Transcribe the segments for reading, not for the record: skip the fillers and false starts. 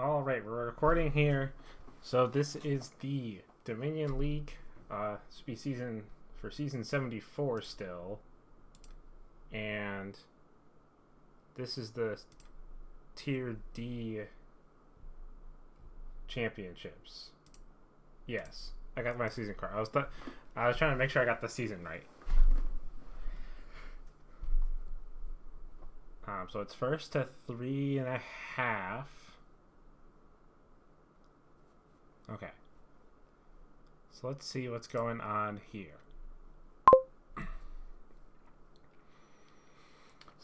All right, we're recording here. So this is the Dominion League. This will be season 74 still, and this is the Tier D championships. Yes, I got my season card. I was trying to make sure I got the season right. So it's first to 3.5. Okay. So let's see what's going on here. So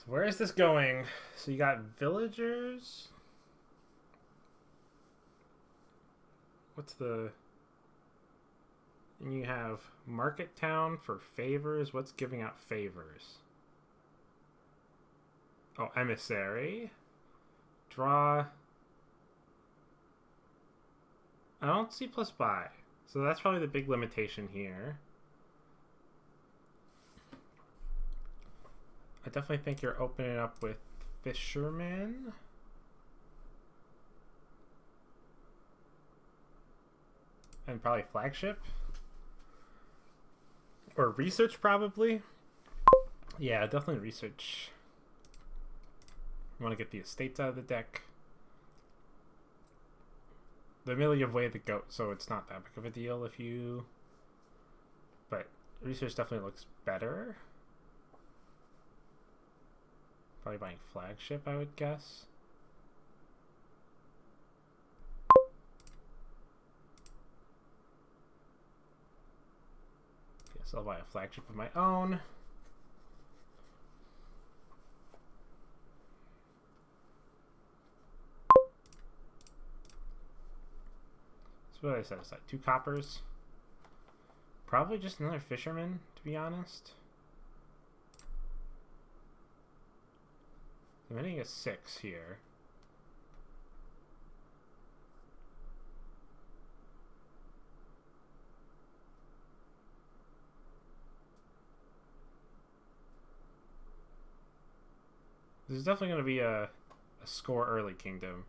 where is this going? So you got villagers. And you have Market Town for favors. What's giving out favors? Oh, emissary. Draw. I don't see plus buy. So that's probably the big limitation here. I definitely think you're opening up with fishermen. And probably flagship. Or research, probably. Yeah, definitely research. You want to get the estates out of the deck. The middle you avoid the goat, so it's not that big of a deal if you... But research definitely looks better. Probably buying flagship, I would guess. Guess I'll buy a flagship of my own. So what did I set aside? 2 coppers. Probably just another fisherman, to be honest. I'm hitting a 6 here. This is definitely going to be a score early kingdom.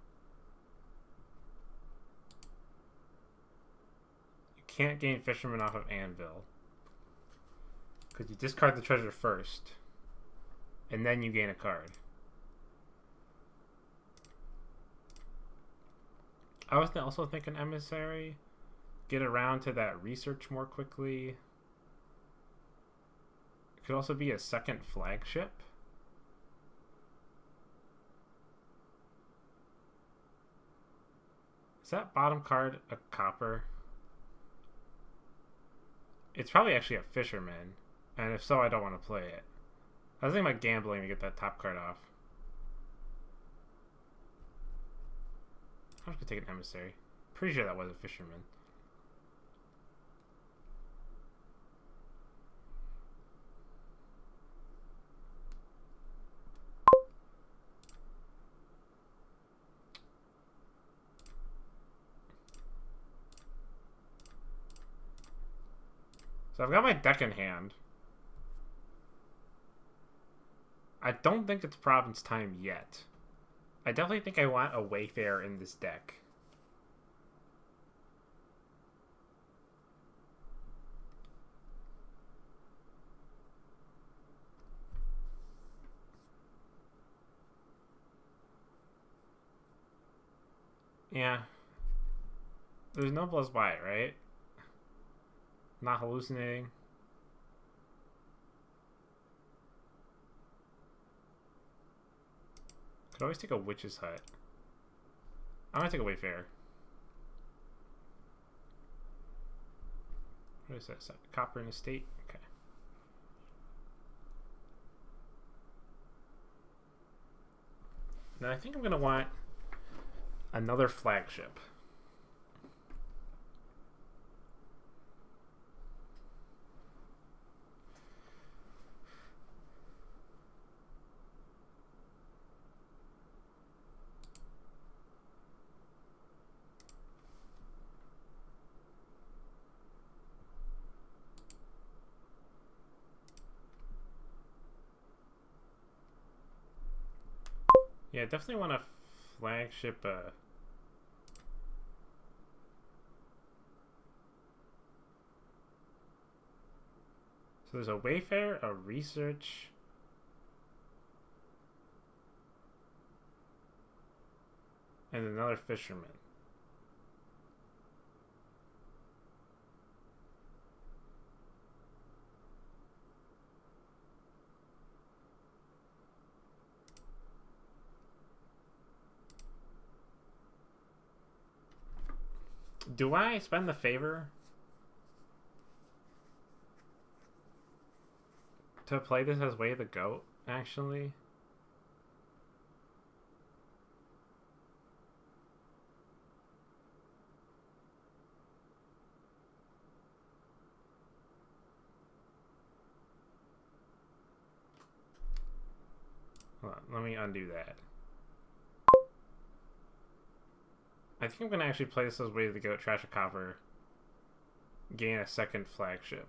Can't gain fisherman off of anvil because you discard the treasure first and then you gain a card. I was also thinking emissary, get around to that research more quickly. It could also be a second flagship. Is that bottom card a copper? It's probably actually a fisherman, and if so, I don't want to play it. I was thinking about gambling to get that top card off. I'm just gonna take an emissary. Pretty sure that was a fisherman. So I've got my deck in hand. I don't think it's province time yet. I definitely think I want a Wayfarer in this deck. Yeah. There's no plus buy, right? Not hallucinating. Could always take a witch's hut. I'm gonna take a Wayfarer. What is that? Is that copper and estate? Okay. Now I think I'm gonna want another flagship. Yeah, definitely want a flagship So there's a Wayfarer, a Research, and another Fisherman. Do I spend the favor to play this as Way of the Goat, actually? Hold on, let me undo that. I think I'm going to actually play this as Way of the Goat, trash a copper, gain a second flagship.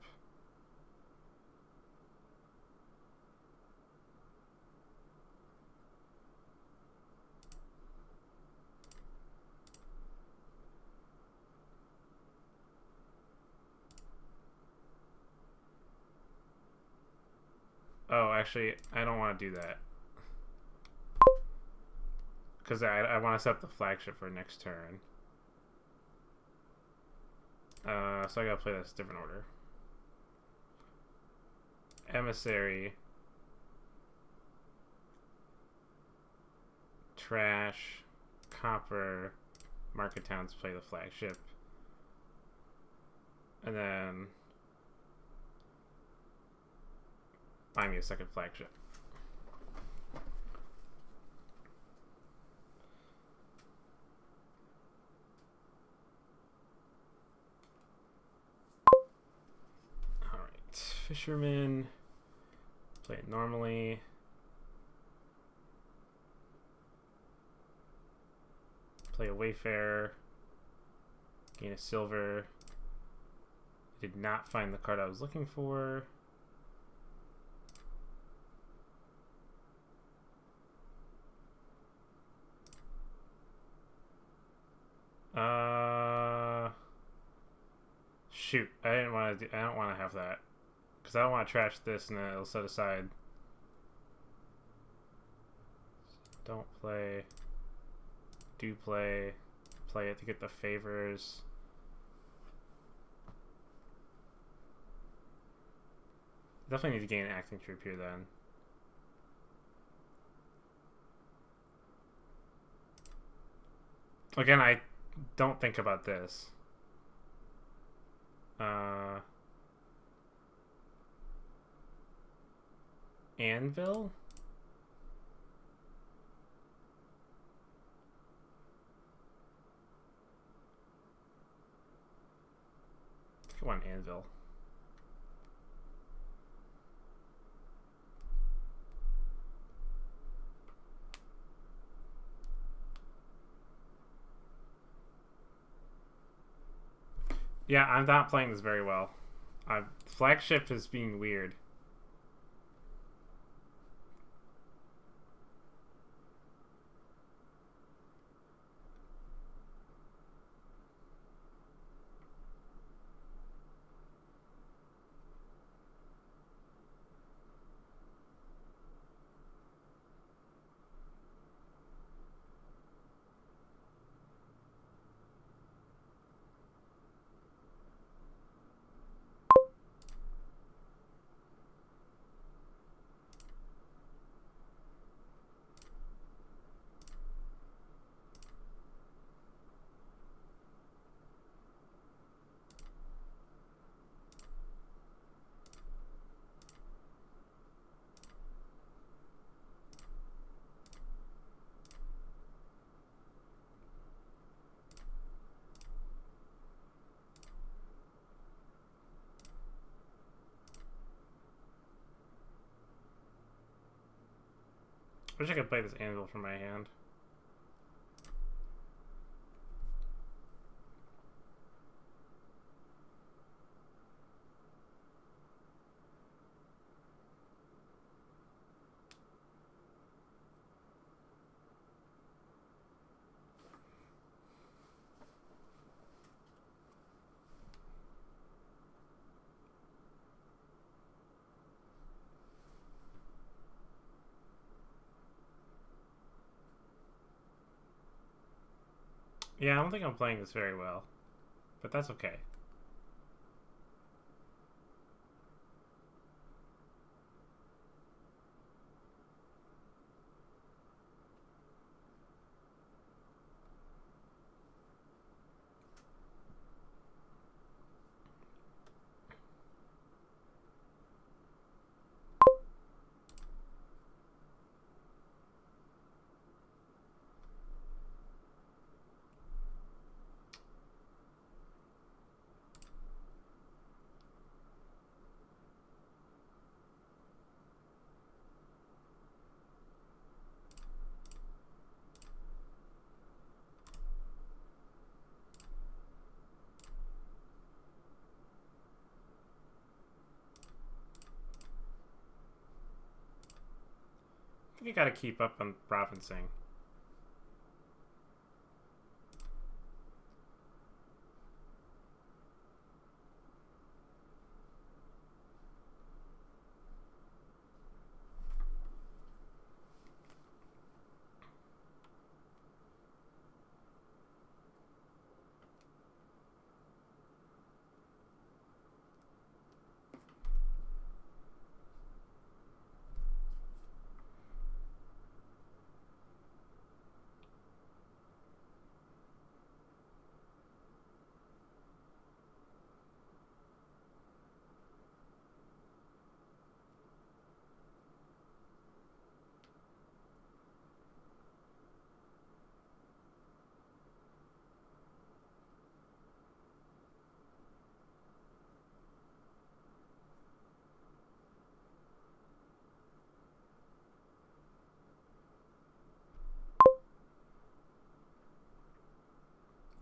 Oh, actually, I don't want to do that. Because I want to set up the flagship for next turn. So I gotta play this different order. Emissary. Trash. Copper. Market Towns play the flagship. And then buy me a second flagship. Fisherman, play it normally. Play a Wayfarer, gain a silver. Did not find the card I was looking for. Shoot, I don't want to have that. Because I don't want to trash this and then it'll set aside. Don't play. Do play. Play it to get the favors. Definitely need to gain an acting troop here then. Again, I don't think about this. Anvil? Come on, Anvil. Yeah, I'm not playing this very well. Flagship is being weird. I wish I could play this Anvil from my hand. Yeah, I don't think I'm playing this very well, but that's okay. I think you gotta keep up on provincing.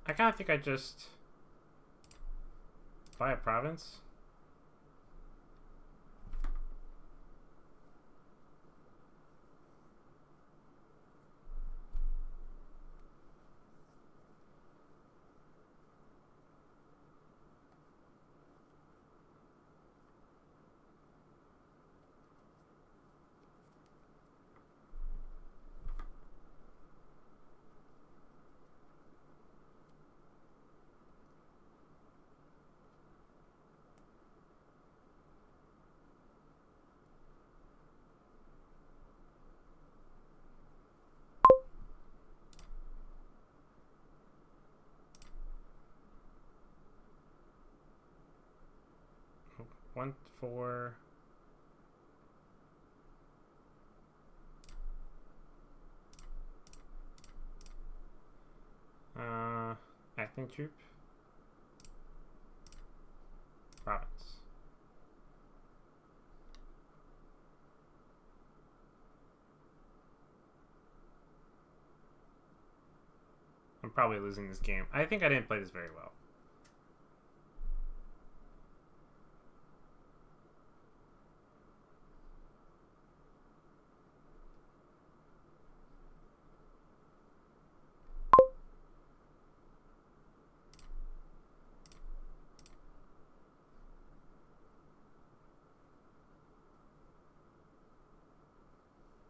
I kind of think I just buy a province. One for acting troop province. I'm probably losing this game. I think I didn't play this very well.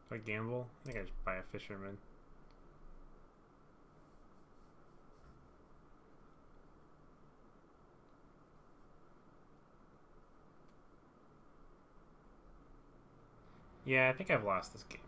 Do I gamble? I think I just buy a fisherman. Yeah, I think I've lost this game.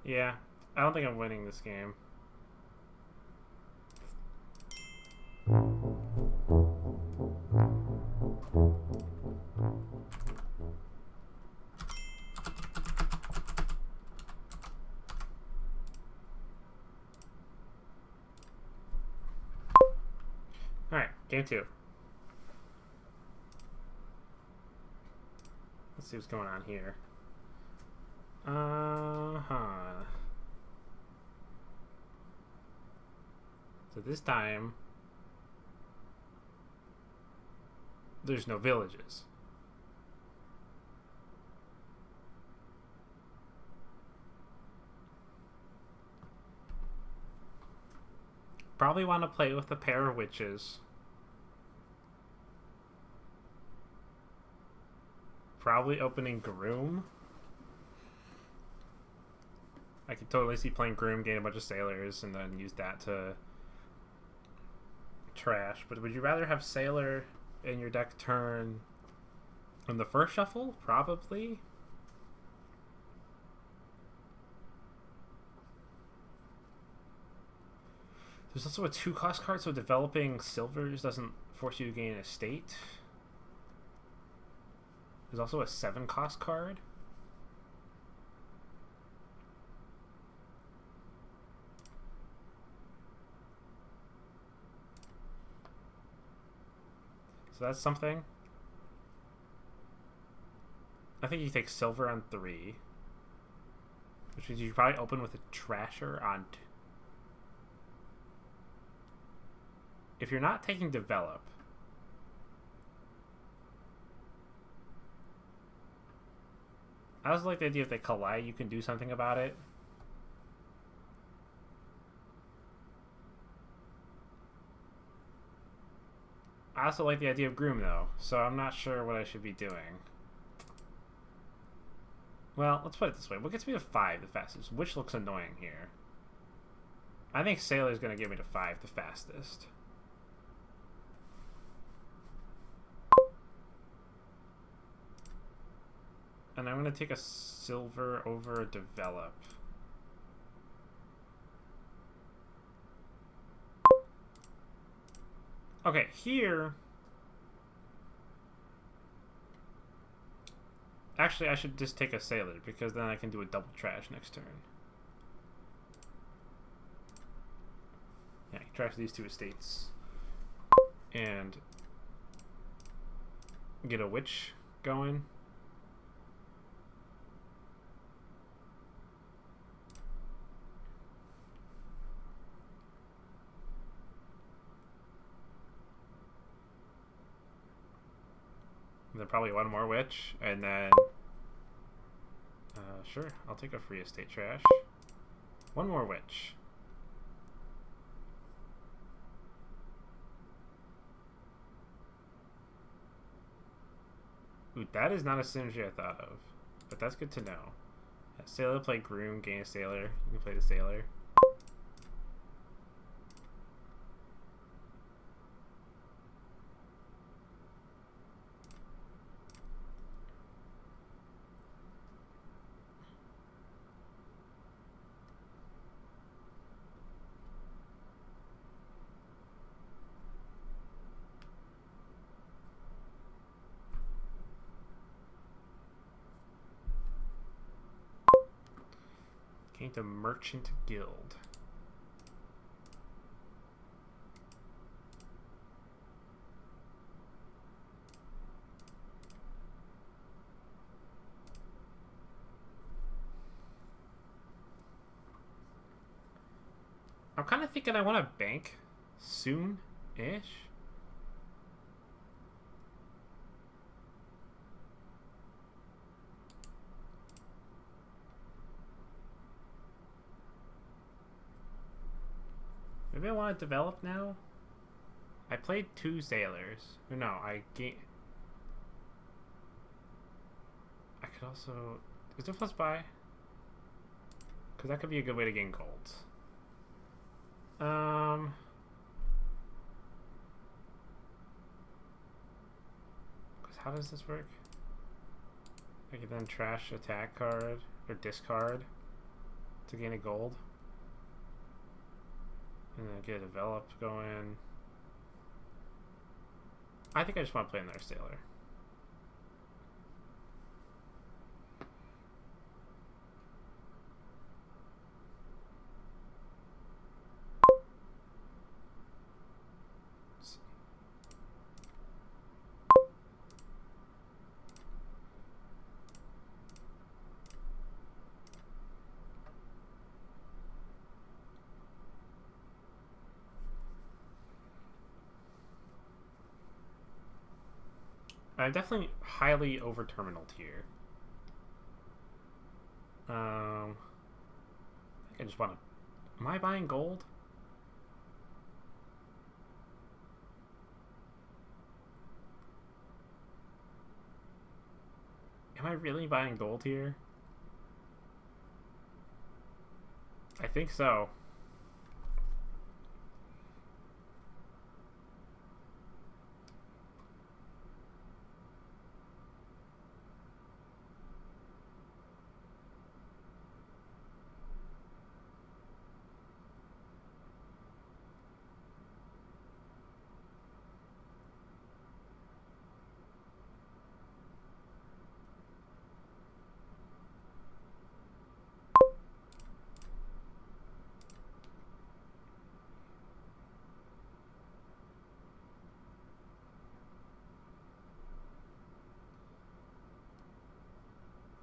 Yeah, I don't think I'm winning this game. game 2. Let's see what's going on here. So this time, there's no villages. Probably want to play with a pair of witches. Probably opening Groom. I could totally see playing Groom, gain a bunch of sailors, and then use that to trash. But would you rather have Sailor in your deck turn in the first shuffle? Probably. There's also a 2-cost card, so developing silvers doesn't force you to gain a state. There's also a 7-cost card. So that's something. I think you take silver on 3. Which means you probably open with a trasher on 2. If you're not taking develop, I also like the idea if they collide, you can do something about it. I also like the idea of Groom, though, so I'm not sure what I should be doing. Well, let's put it this way. What gets me to 5 the fastest? Which looks annoying here? I think Sailor's going to get me to 5 the fastest. And I'm going to take a silver over a develop. Okay, here... Actually, I should just take a Sailor, because then I can do a double trash next turn. Yeah, trash these 2 estates. And get a witch going. And then probably one more witch, and then sure, I'll take a free estate trash. One more witch. Ooh, that is not a synergy I thought of, but that's good to know. Yeah, Sailor play Groom, gain a Sailor. You can play the Sailor. Gain the Merchant Guild. I'm kind of thinking I want to bank soon-ish. Maybe I want to develop now? I played 2 Sailors. Or no, I could also... Is there plus buy? Because that could be a good way to gain gold. Because how does this work? I could then trash attack card or discard to gain a gold. And then get a develop going. I think I just want to play another Sailor. I'm definitely highly over-terminaled here. I think I just want to... Am I buying gold? Am I really buying gold here? I think so.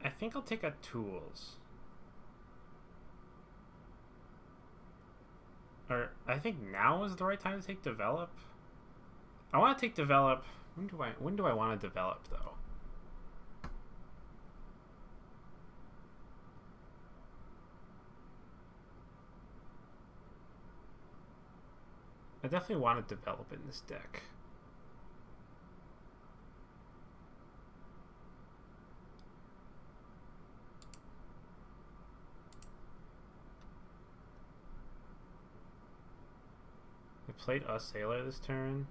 I think I'll take a tools. Or I think now is the right time to take develop. I want to take develop. When do I want to develop though? I definitely want to develop in this deck. I played a sailor this turn.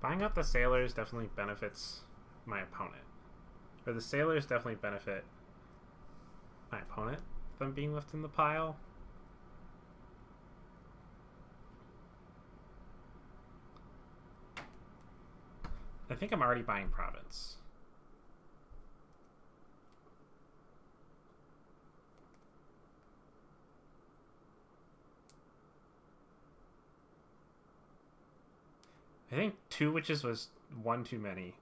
Buying up the sailors definitely benefits my opponent. Or the sailors definitely benefit my opponent, them being left in the pile. I think I'm already buying province. I think 2 witches was one too many.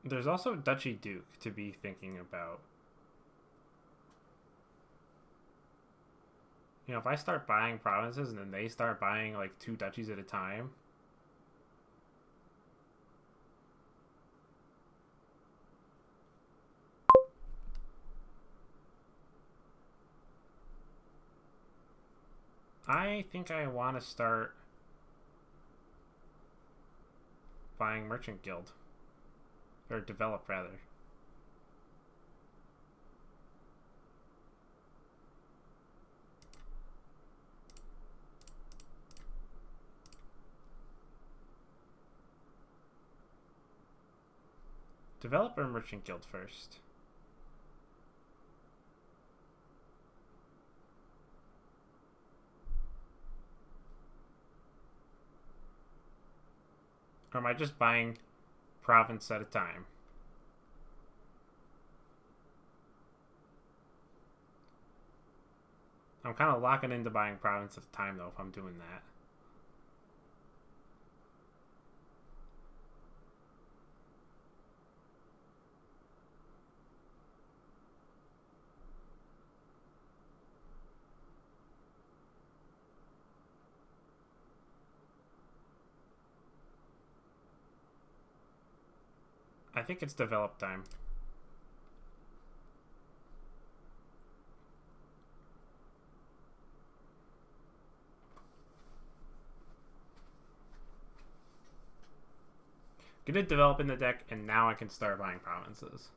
There's also Duchy Duke to be thinking about. You know, if I start buying provinces and then they start buying like 2 duchies at a time. I think I want to start buying Merchant Guild. Or develop, rather. Develop or Merchant Guild first? Or am I just buying province at a time? I'm kind of locking into buying province at a time, though, if I'm doing that. I think it's develop time. Get it develop in the deck, and now I can start buying provinces.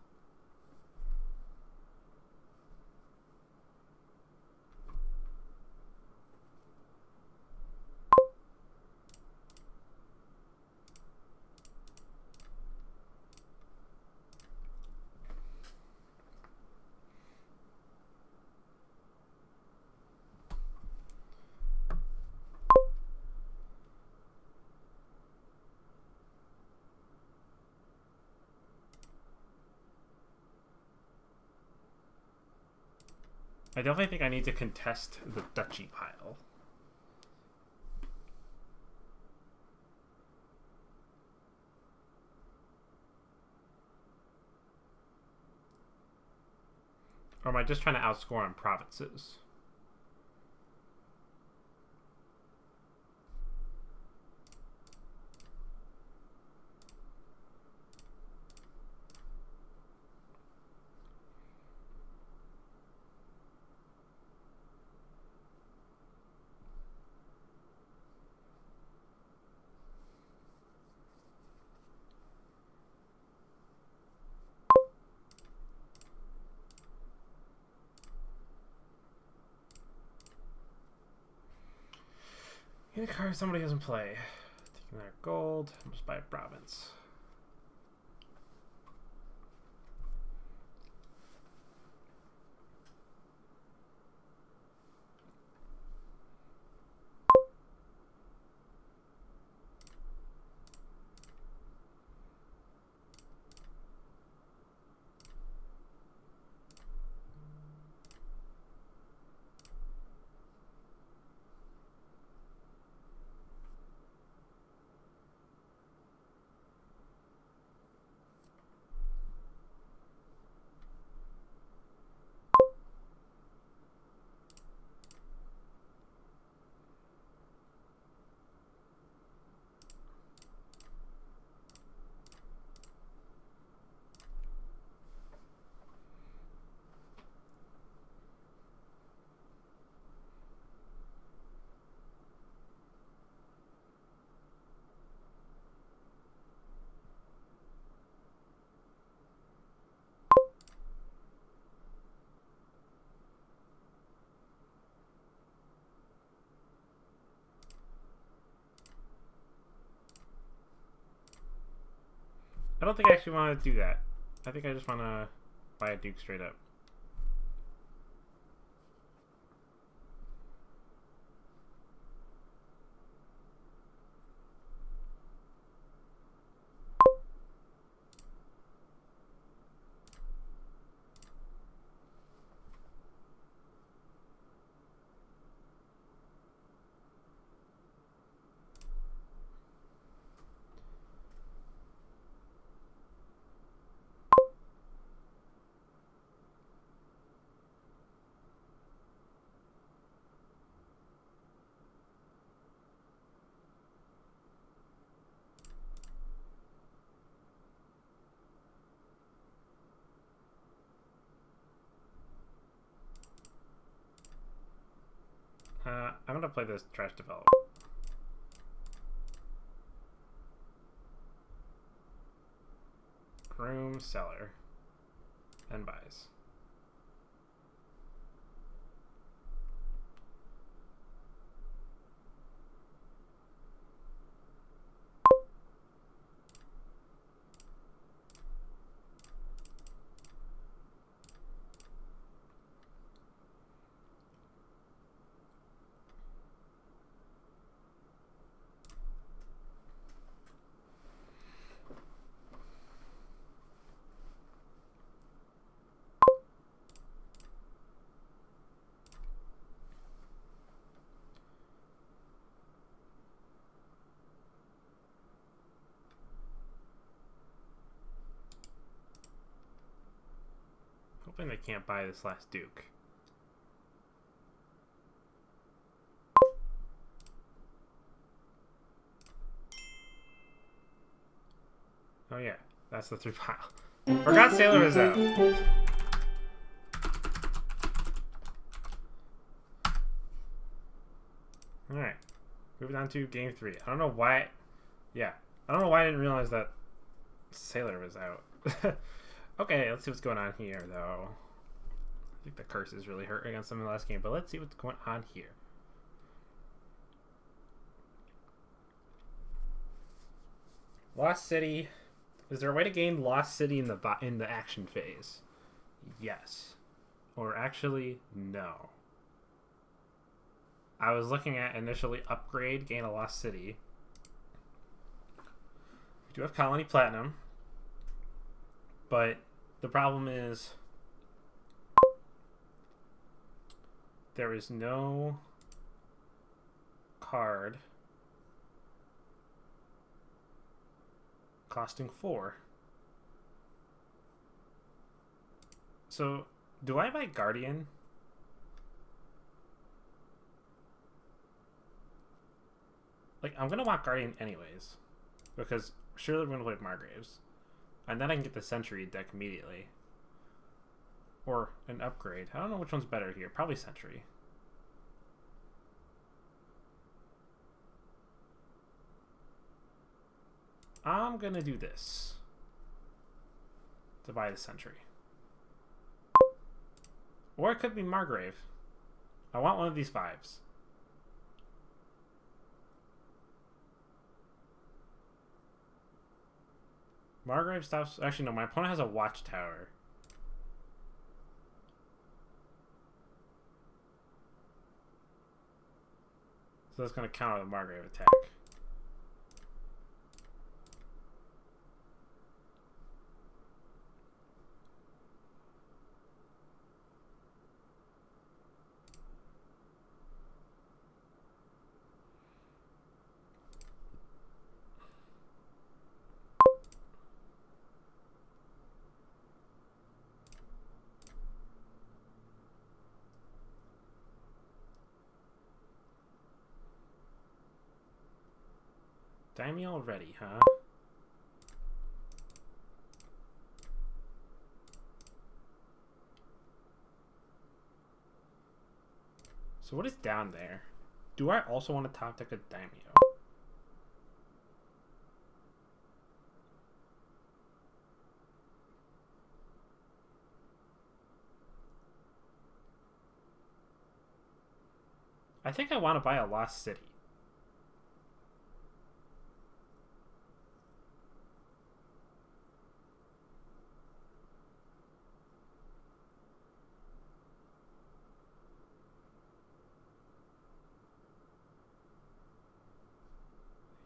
I definitely think I need to contest the duchy pile. Or am I just trying to outscore on provinces? Get a card somebody doesn't play. Taking their gold. I'll just buy a province. I don't think I actually want to do that. I think I just want to buy a duke straight up. I'm going to play this trash develop. Groom, seller, and buys. Hoping they can't buy this last duke. Oh yeah, that's the 3 pile. Forgot Sailor was out. Alright. Moving on to game 3. I don't know why... Yeah. I don't know why I didn't realize that Sailor was out. Okay, let's see what's going on here, though. I think the curse is really hurt against them in the last game, but let's see what's going on here. Lost City. Is there a way to gain Lost City in the action phase? Yes. Or actually, no. I was looking at initially upgrade, gain a Lost City. We do have Colony Platinum. But the problem is there is no card costing 4. So, do I buy Guardian? Like, I'm gonna want Guardian anyways, because surely we're gonna play Margraves, and then I can get the Sentry deck immediately, or an upgrade. I don't know which one's better here. Probably Sentry. I'm gonna do this to buy the Sentry, or it could be Margrave. I want one of these 5s. Margrave stops. Actually, no. My opponent has a Watchtower. So that's going to counter the Margrave attack. Daimyo already, huh? So what is down there? Do I also want to top deck a Daimyo? I think I want to buy a Lost City.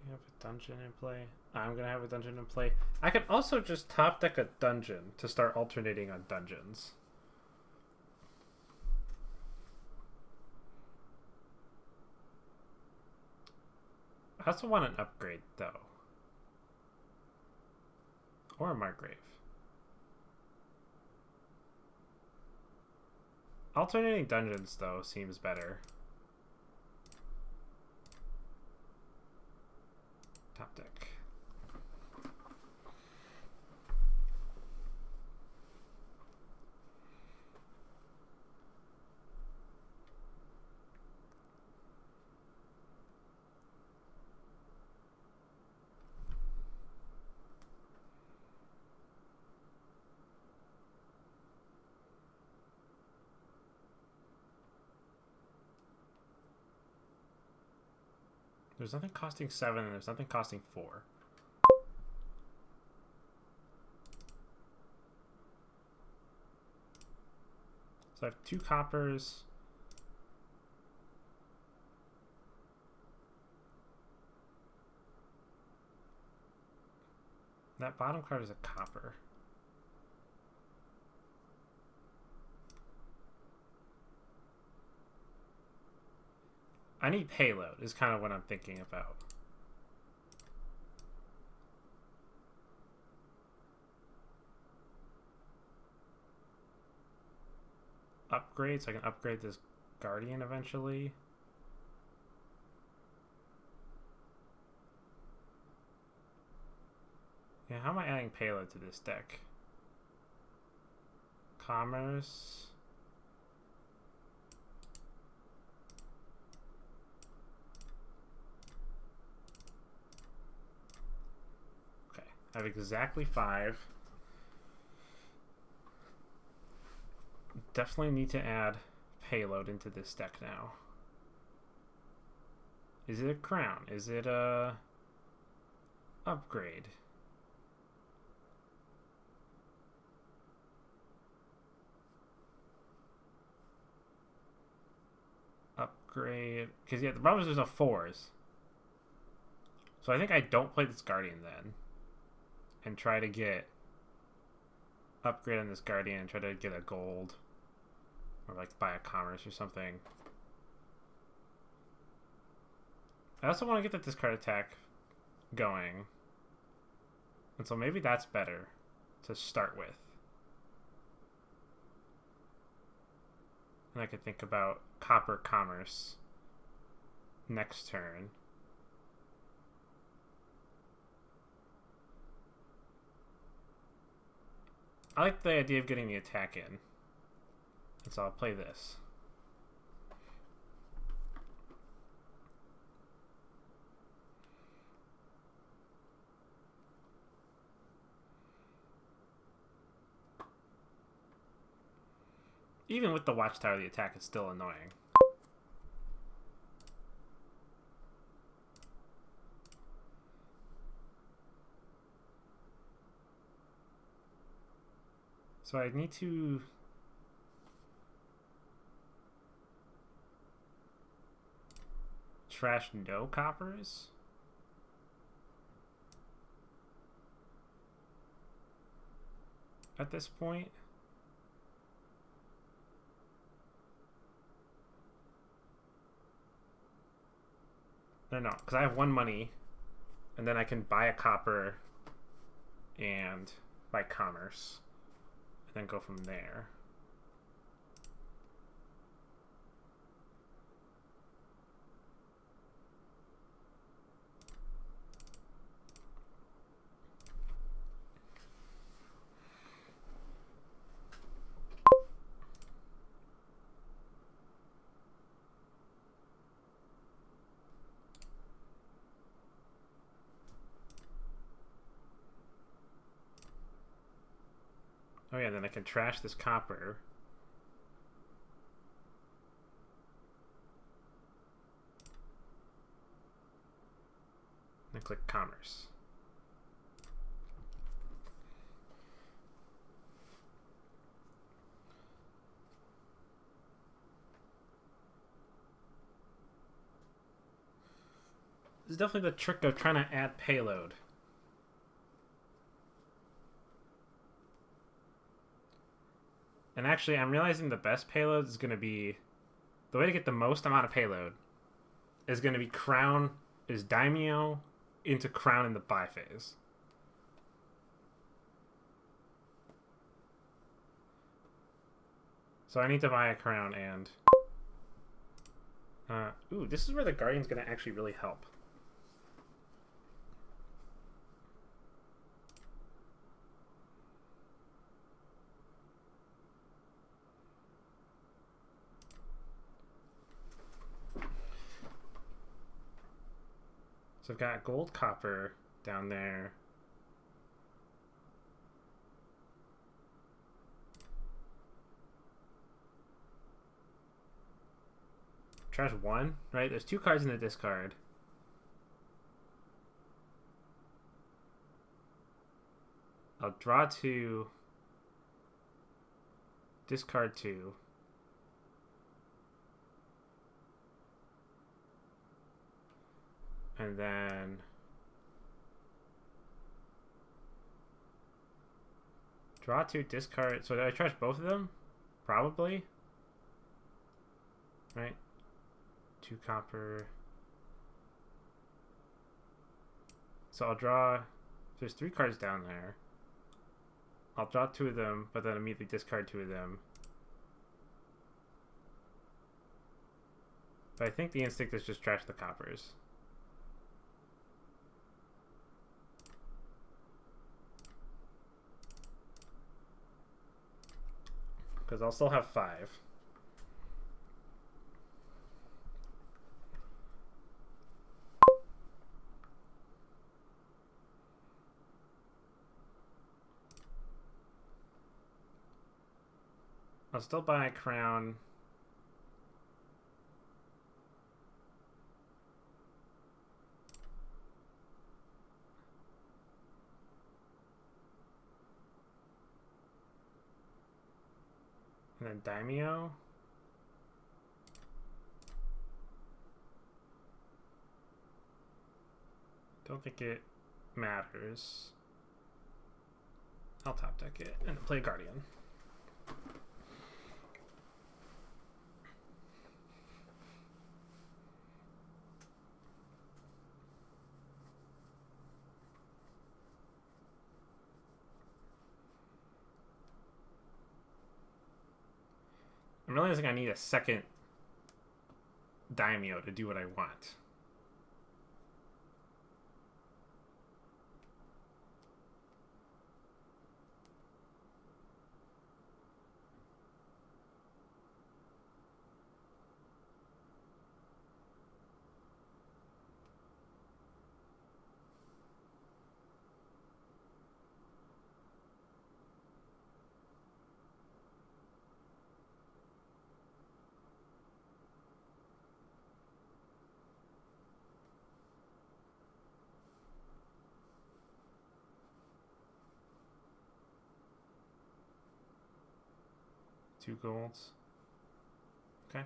You have a dungeon in play. I'm gonna have a dungeon in play. I could also just top deck a dungeon to start alternating on dungeons. I also want an upgrade though, or a Margrave. Alternating dungeons though seems better. Top deck. There's nothing costing 7 and there's nothing costing 4. So I have 2 coppers. That bottom card is a copper. I need payload is kind of what I'm thinking about. Upgrade, so I can upgrade this Guardian eventually. Yeah, how am I adding payload to this deck? Commerce. Okay, I have exactly 5. Definitely need to add payload into this deck now. Is it a crown? Is it a upgrade? Upgrade, because yeah, the problem is there's no 4s. So I think I don't play this Guardian then, and try to get upgrade on this Guardian and try to get a gold, or like buy a commerce or something. I also want to get the discard attack going. And so maybe that's better to start with. And I could think about Copper Commerce next turn. I like the idea of getting the attack in. And so I'll play this. Even with the Watchtower, the attack is still annoying. So I need to trash no coppers. At this point. No, because I have 1 money, and then I can buy a copper and buy commerce, and then go from there. Oh yeah, then I can trash this copper. And click commerce. This is definitely the trick of trying to add payload. And actually, I'm realizing the best payload is going to be... The way to get the most amount of payload is going to be Crown is Daimyo into Crown in the buy phase. So I need to buy a Crown and... ooh, this is where the Guardian's going to actually really help. So I've got gold copper down there. Trash 1, right? There's 2 cards in the discard. I'll draw 2. Discard 2. And then draw 2, discard. So did I trash both of them? Probably. Right? 2 copper. So I'll draw. There's 3 cards down there. I'll draw 2 of them, but then immediately discard 2 of them. But I think the instinct is just trash the coppers. Because I'll still have 5. I'll still buy a Crown. And then Daimyo. Don't think it matters. I'll top deck it and play Guardian. I'm realizing I need a second daimyo to do what I want. Two golds. Okay.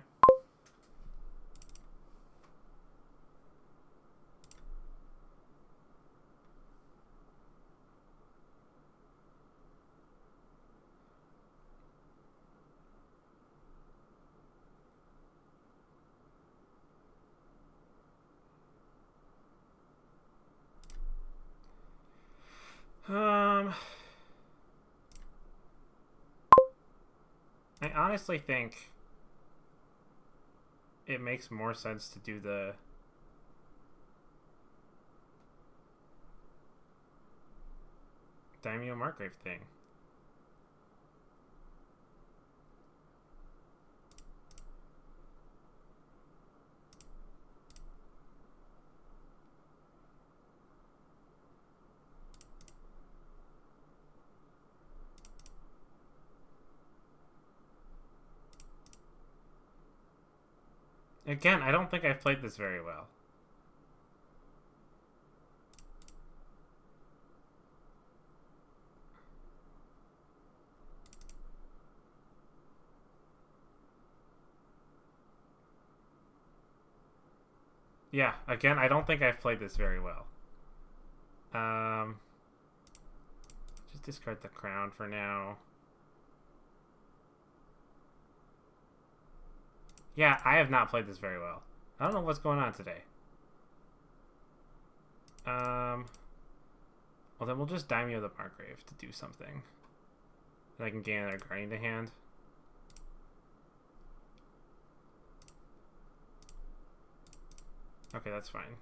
I honestly think it makes more sense to do the Daimyo Margrave thing. Again, I don't think I've played this very well. Yeah, again, I don't think I've played this very well. Just discard the crown for now. Yeah, I have not played this very well. I don't know what's going on today. Well, then we'll just daimyo the Margrave to do something. And I can gain another Guardian to hand. Okay, that's fine.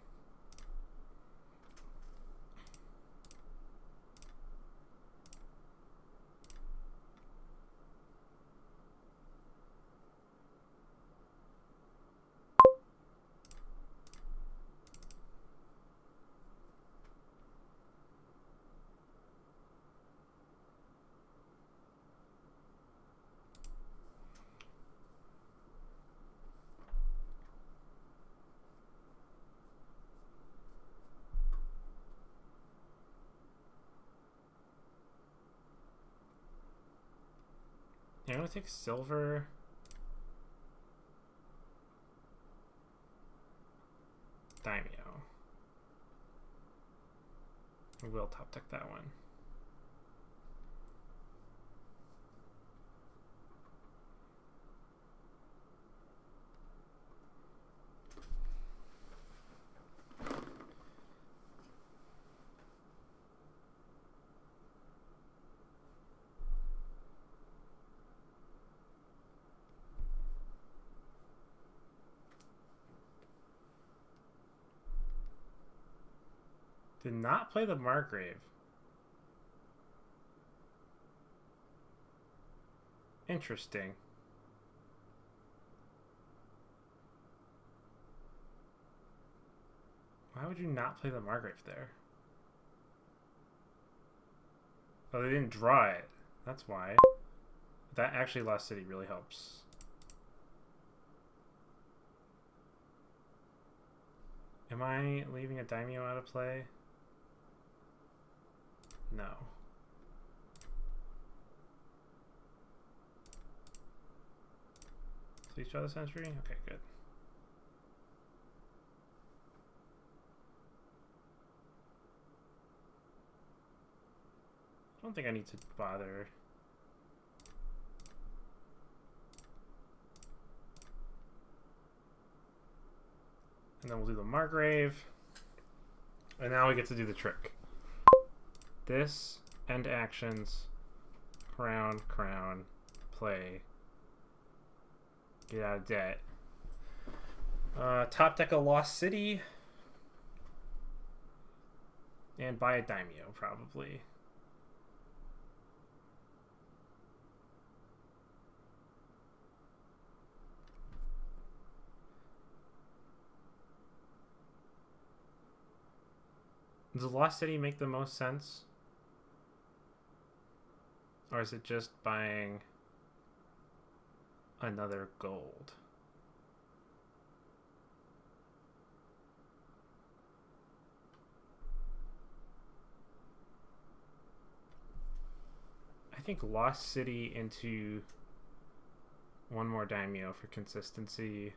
I'm gonna take silver. Daimyo. We will top deck that one. Did not play the Margrave. Interesting. Why would you not play the Margrave there? Oh, they didn't draw it. That's why. That actually Lost City really helps. Am I leaving a daimyo out of play? No. So you draw the Century? Okay, good. I don't think I need to bother. And then we'll do the Margrave. And now we get to do the trick. This, end actions, crown, crown, play. Get out of debt. Top deck a Lost City. And buy a Daimyo, probably. Does Lost City make the most sense? Or is it just buying another gold? I think Lost City into one more Daimyo for consistency.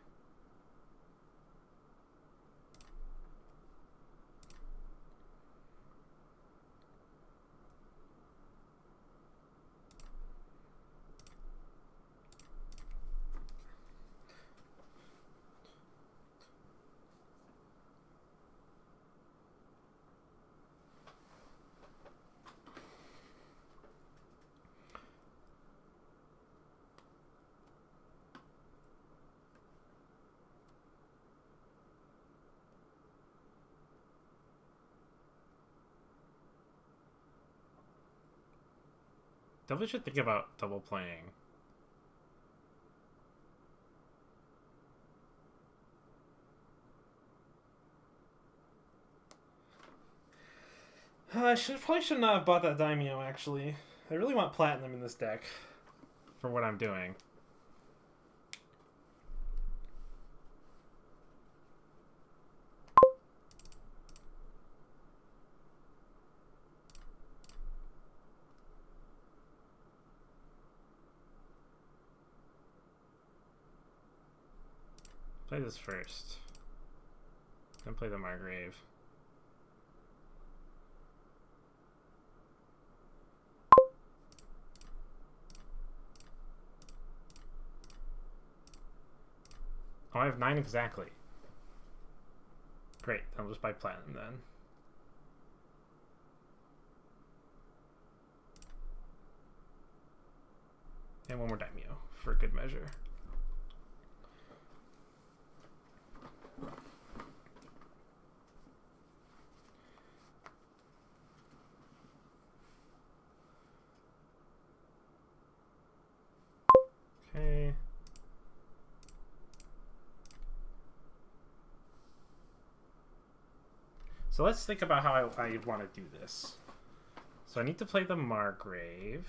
Definitely should think about double playing. I probably should not have bought that Daimyo, actually. I really want platinum in this deck for what I'm doing. Play this first. Then play the Margrave. Oh, I have 9 exactly. Great, I'll just buy platinum then. And one more Daimyo for good measure. Okay. So let's think about how I want to do this. So I need to play the Margrave.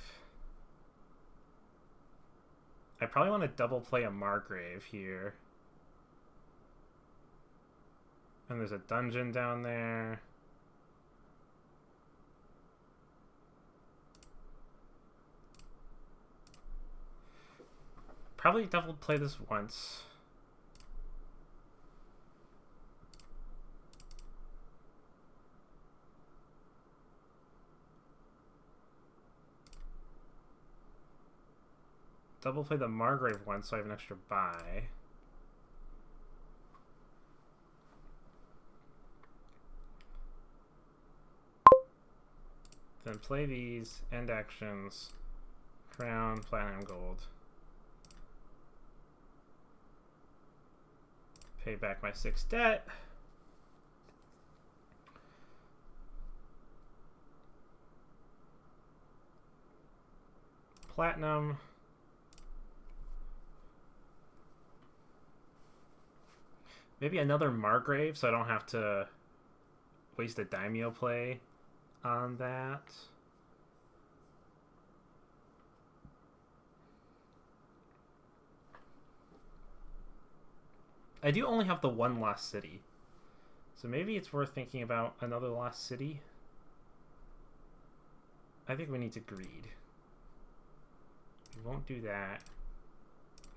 I probably want to double play a Margrave here. And there's a dungeon down there. Probably double play this once. Double play the Margrave once so I have an extra buy. Then play these end actions. Crown, platinum, gold. Pay back my 6 debt. Platinum. Maybe another Margrave so I don't have to waste a Daimyo play on that. I do only have the one Lost City. So maybe it's worth thinking about another Lost City. I think we need to greed. We won't do that.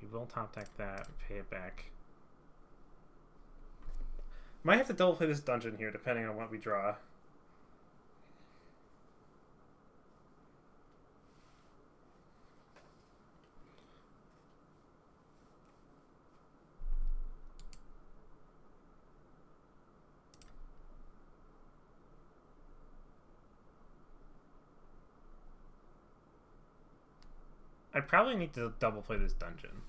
We will top deck that, pay it back. Might have to double play this dungeon here depending on what we draw. I probably need to double play this dungeon.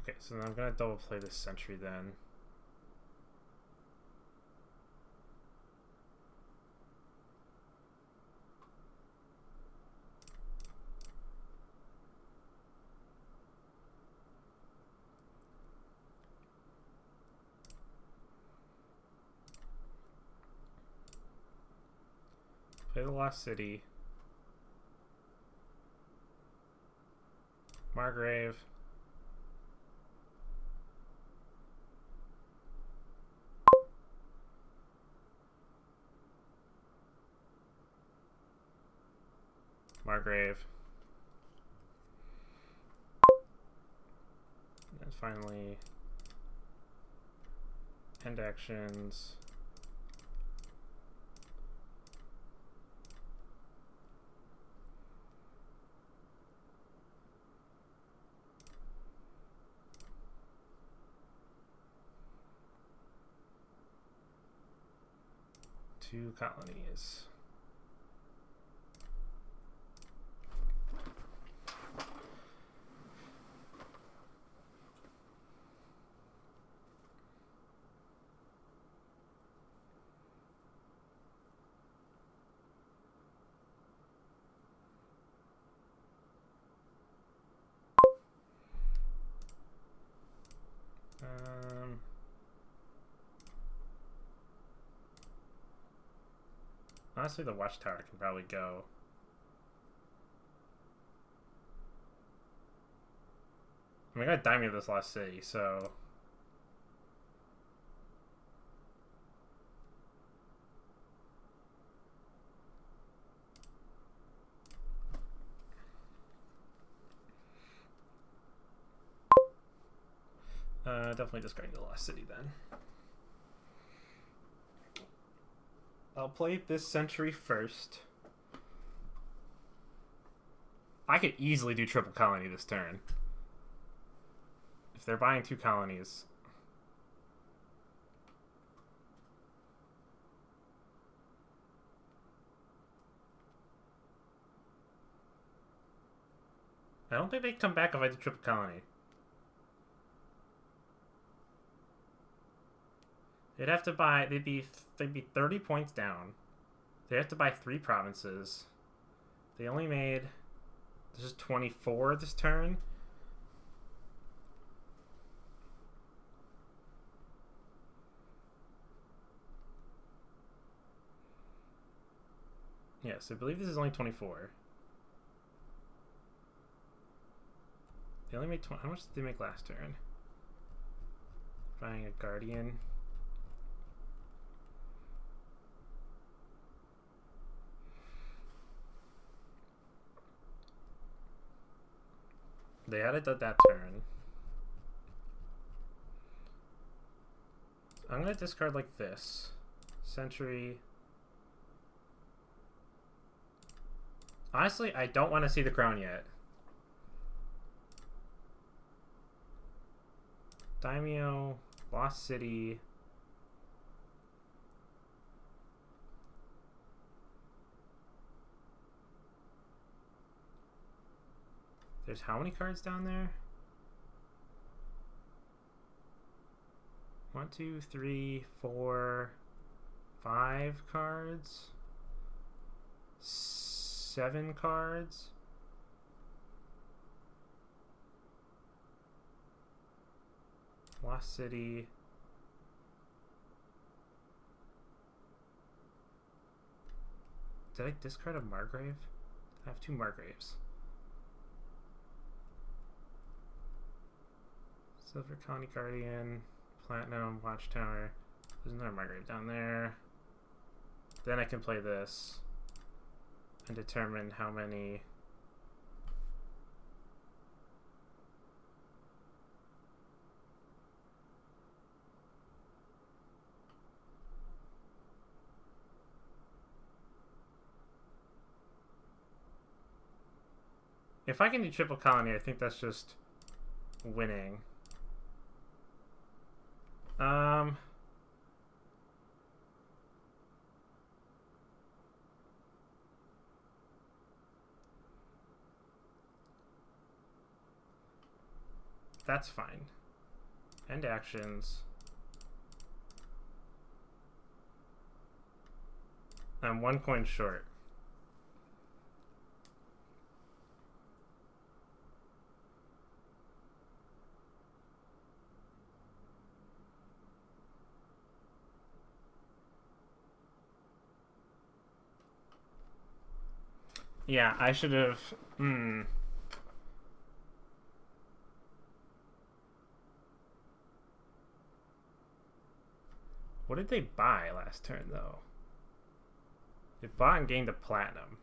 Okay, so then I'm gonna double play this sentry then. Play the Lost City. Margrave. Margrave. And finally, end actions. Two colonies. Honestly, the watchtower can probably go. I mean, I got Daimyo this Lost City, so... definitely discarding the Lost City then. I'll play this sentry first. I could easily do triple colony this turn. If they're buying two colonies. I don't think they'd come back if I did triple colony. They'd have to buy, they'd be 30 points down. They have to buy 3 provinces. They only made, this is 24 this turn. Yes, I believe this is only 24. They only made 20, how much did they make last turn? Buying a Guardian. They had it at that turn. I'm gonna discard like this. Sentry. Honestly, I don't want to see the crown yet. Daimyo, Lost City. There's how many cards down there? 1, 2, 3, 4, 5 cards. 7 cards. Lost City. Did I discard a Margrave? I have 2 Margraves. Silver Colony Guardian, Platinum, Watchtower. There's another Margrave down there. Then I can play this and determine how many. If I can do triple colony, I think that's just winning. That's fine. End actions. I'm 1 coin short. Yeah, I should have... What did they buy last turn, though? They bought and gained a platinum.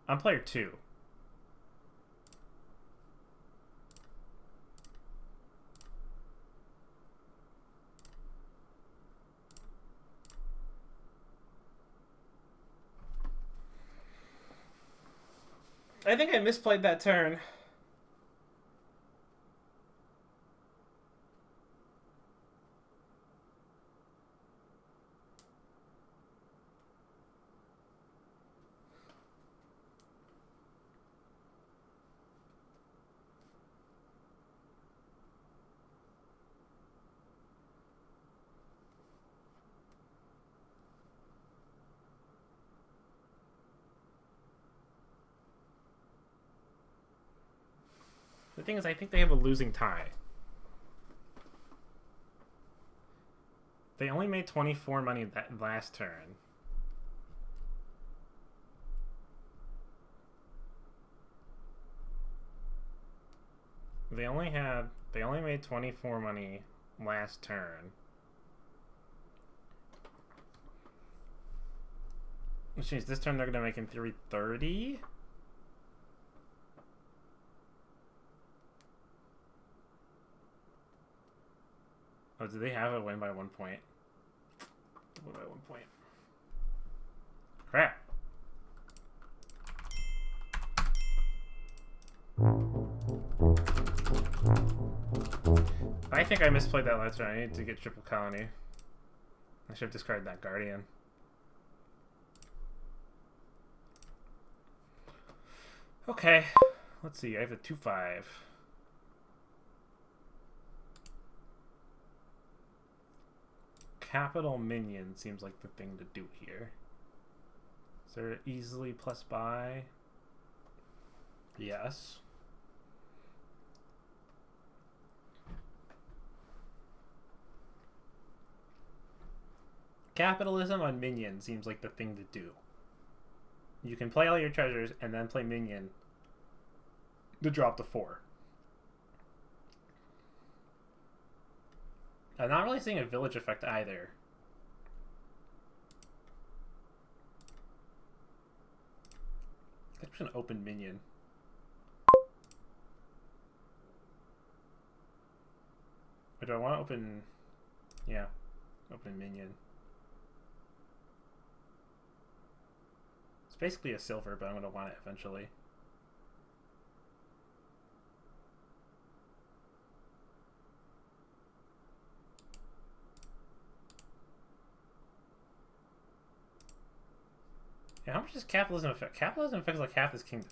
I'm player 2. I think I misplayed that turn. The thing is, I think they have a losing tie. They only made 24 money that last turn. They only made 24 money last turn. Which means this turn they're gonna make in theory 30. Oh, do they have a win by 1 point? Win by 1 point. Crap. I think I misplayed that last turn. I need to get triple colony. I should have discarded that guardian. Okay, let's see. I have a 2/5. Capital minion seems like the thing to do here. Is there easily plus buy? Yes. Capitalism on minion seems like the thing to do. You can play all your treasures and then play minion to drop to 4. I'm not really seeing a village effect either. I'm just gonna open minion. Or do I want to open... Yeah, open minion. It's basically a silver, but I'm gonna want it eventually. Yeah, how much does capitalism affect? Capitalism affects like half this kingdom.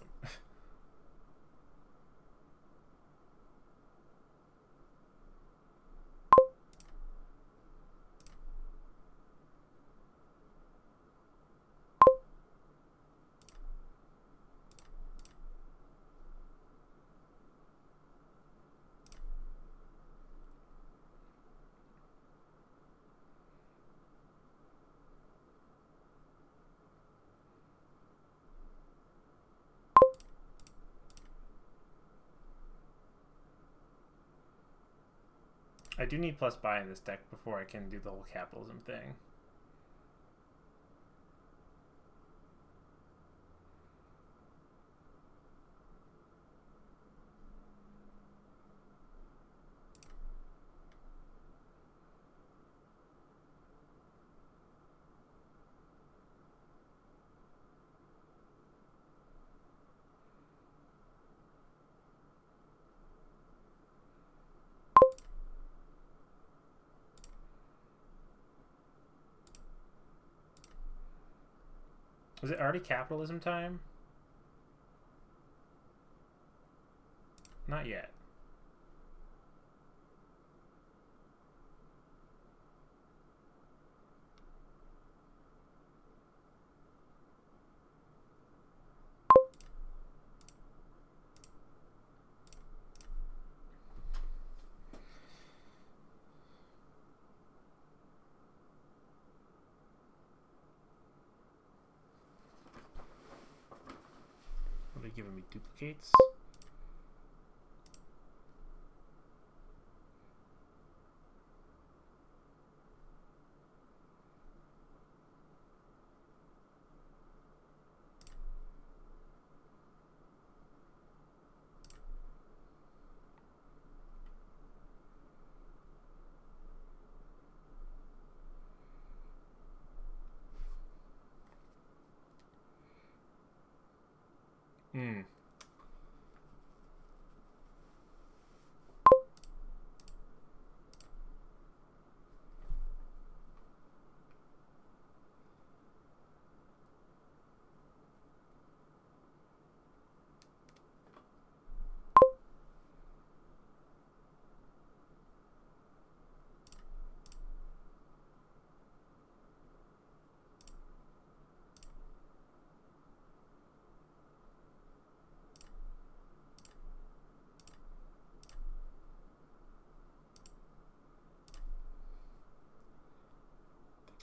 I do need plus buy in this deck before I can do the whole capitalism thing. Was it already capitalism time? Not yet. Are they giving me duplicates? Hmm.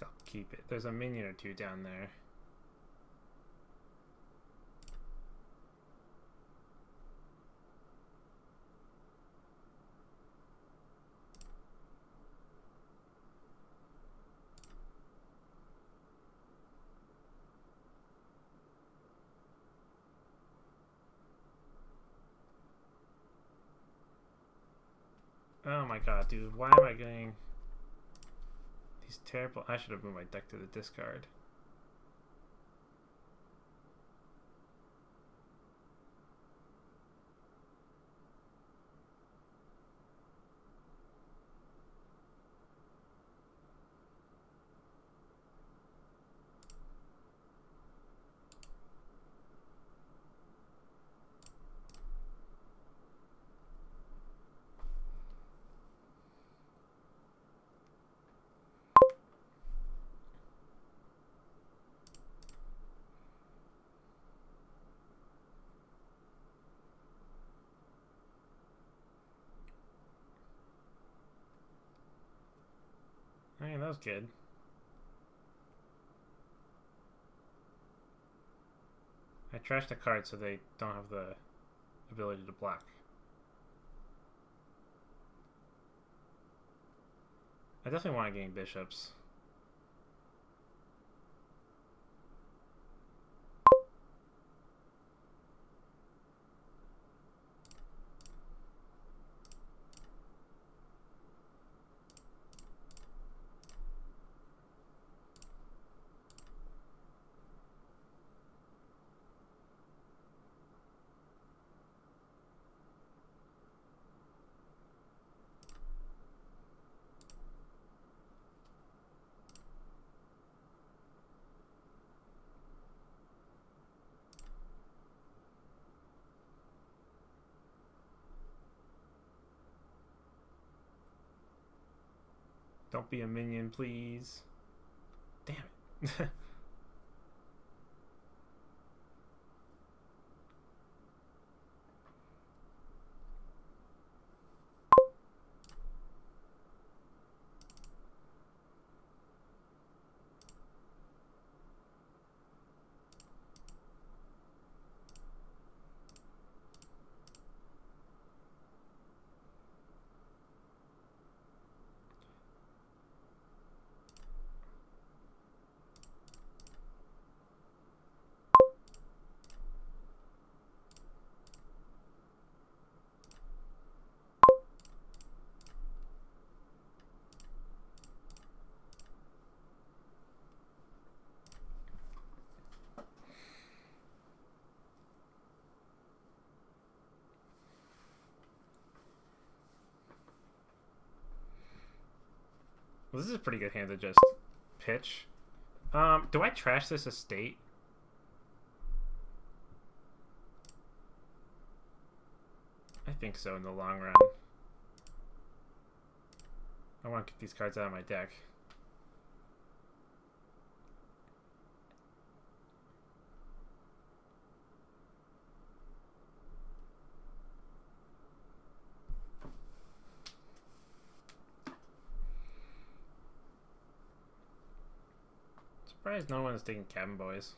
I'll keep it. There's a minion or two down there. Oh my god, dude. Why am I getting these terrible... I should have moved my deck to the discard. Hey, that was good. I trashed the card so they don't have the ability to block. I definitely want to gain bishops. Don't be a minion, please. Damn it. Well, this is a pretty good hand to just pitch. Do I trash this estate? think so in the long run. I want to get these cards out of my deck. Surprised no one is taking Cabin Boys.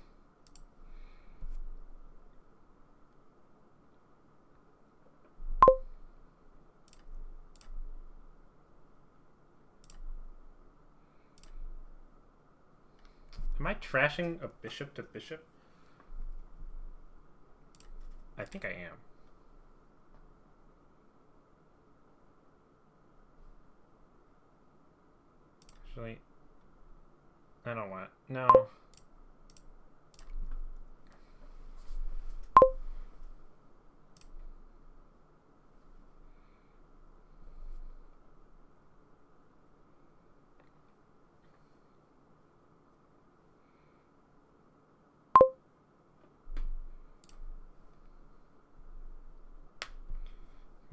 Am I trashing a bishop to bishop? I think I am. Actually, I don't want. No.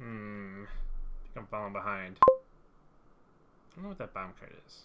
I think I'm falling behind. I don't know what that bomb card is.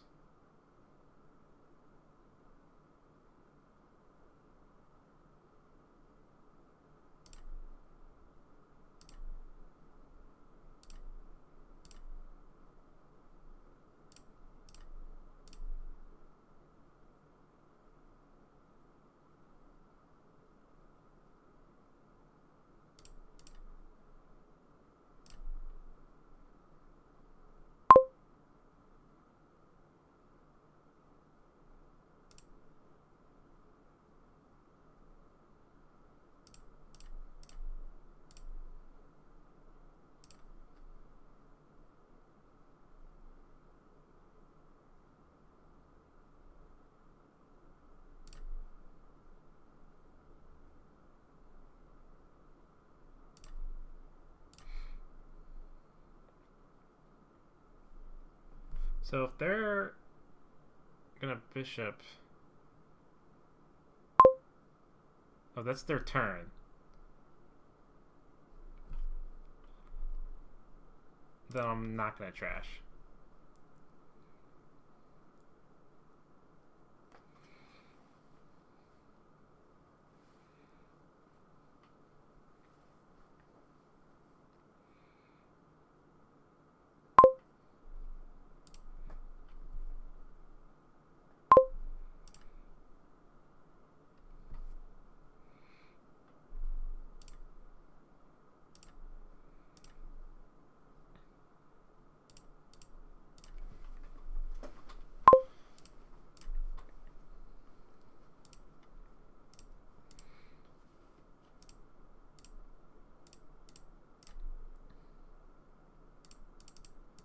So if they're gonna bishop, oh, that's their turn. Then I'm not gonna trash.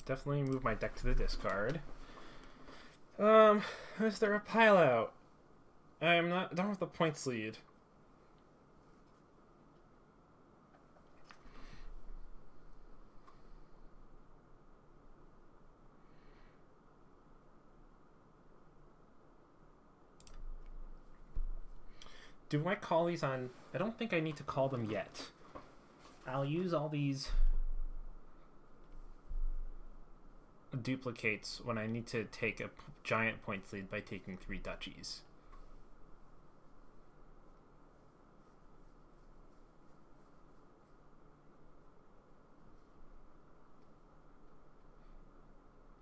Definitely move my deck to the discard. Is there a pile out? I'm not done with the points lead. Do I call these on? I don't think I need to call them yet. I'll use all these duplicates when I need to take a giant points lead by taking 3 duchies.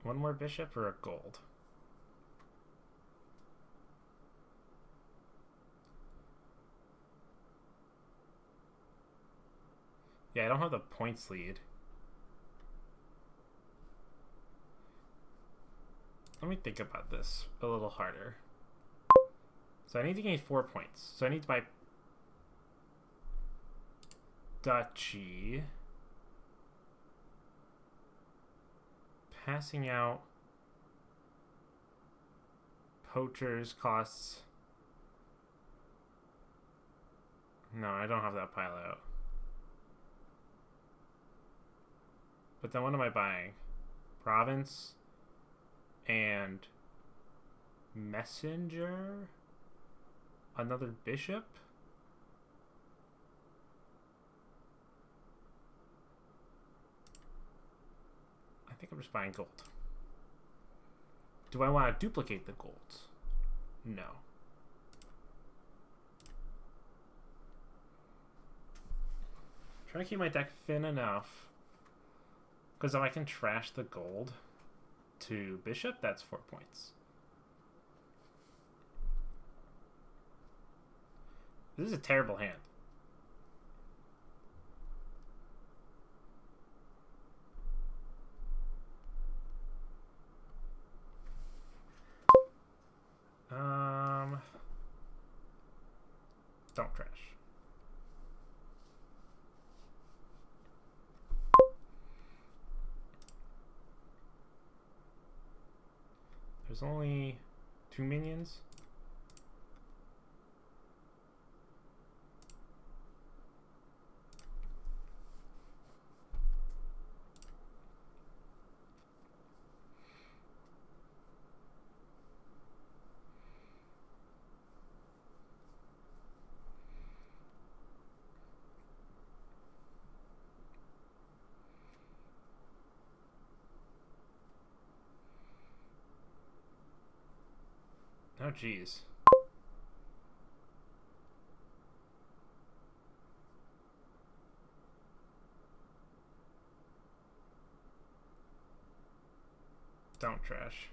One more bishop or a gold? Yeah, I don't have the points lead. Let me think about this a little harder. So I need to gain 4 points. So I need to buy duchy. Passing out poachers costs. No, I don't have that pile out. But then what am I buying? Province and messenger? Another bishop? think I'm just buying gold. Do I want to duplicate the golds? No. I'm trying to keep my deck thin enough. Because if I can trash the gold to bishop, that's 4 points. This is a terrible hand. Don't trash. There's only 2 minions. Oh, geez. Don't trash.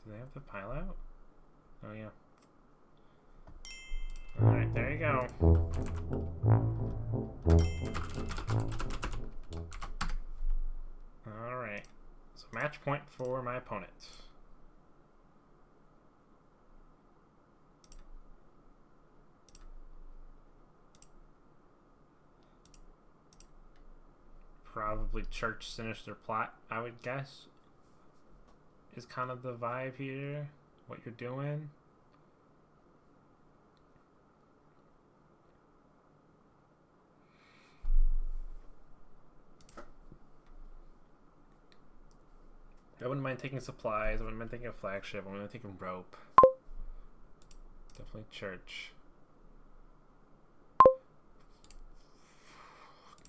Do they have the pile out? Oh, yeah. Alright, there you go. Alright. So match point for my opponent. Probably church sinister plot, I would guess. Is kind of the vibe here. What you're doing. I wouldn't mind taking supplies. I wouldn't mind taking a flagship. I wouldn't mind taking rope. Definitely church.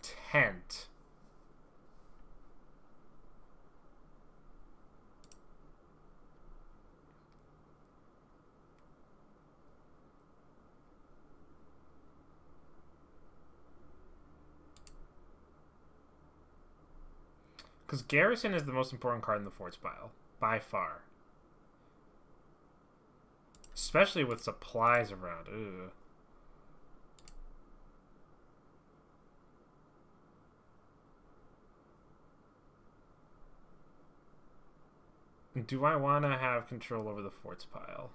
Tent. Because Garrison is the most important card in the forts pile. By far. Especially with supplies around. Ugh. Do I want to have control over the forts pile?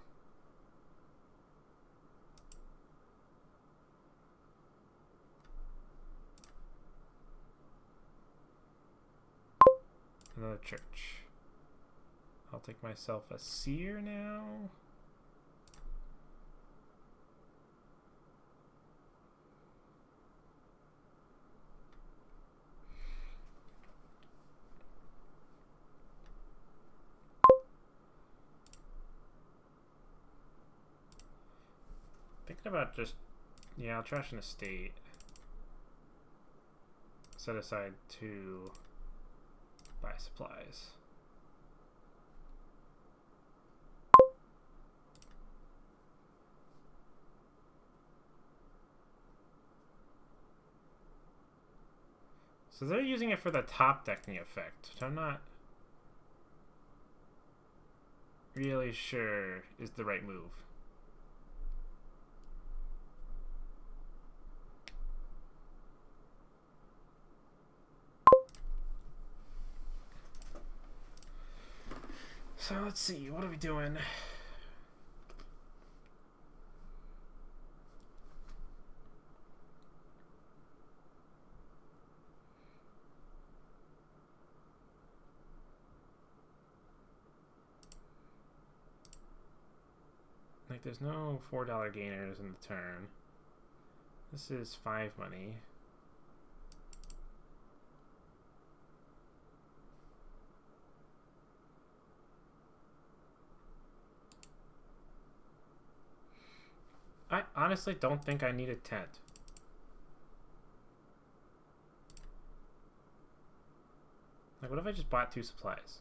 Another church. I'll take myself a seer now. Thinking about just, yeah, I'll trash an estate. Set aside 2 buy supplies. So they're using it for the top decking effect, which I'm not really sure is the right move. So let's see, what are we doing? Like, there's no $4 gainers in the turn. This is 5 money. I honestly don't think I need a tent. Like, what if I just bought 2 supplies?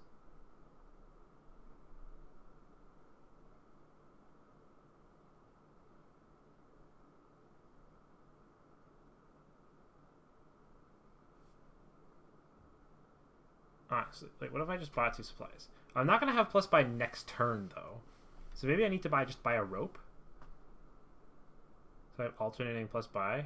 Honestly, like, what if I just bought 2 supplies? I'm not going to have plus by next turn, though. So maybe I need to just buy a rope? So I have alternating plus buy.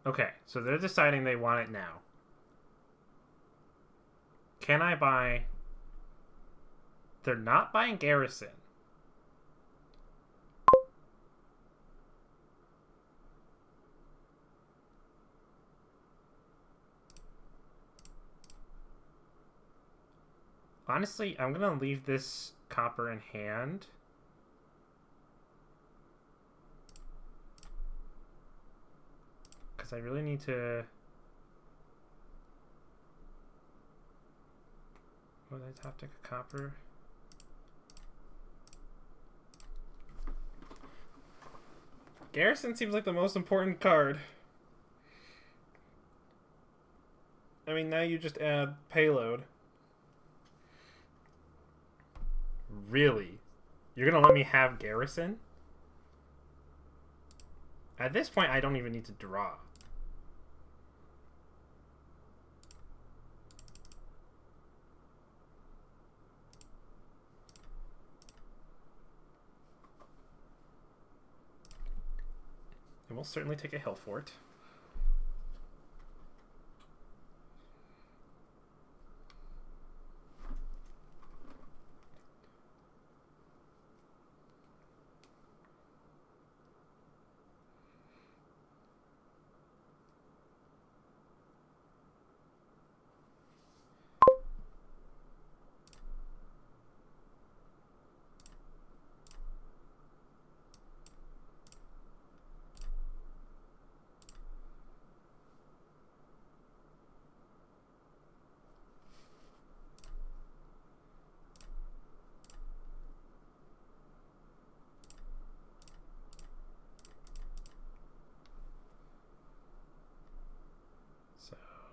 Okay, so they're deciding they want it now. Can I buy... They're not buying garrison. Honestly, I'm going to leave this copper in hand. Because I really need to... Oh, did I top deck a copper? Garrison seems like the most important card. I mean, now you just add payload. Really? You're gonna let me have garrison? At this point, I don't even need to draw. And we'll certainly take a hill fort.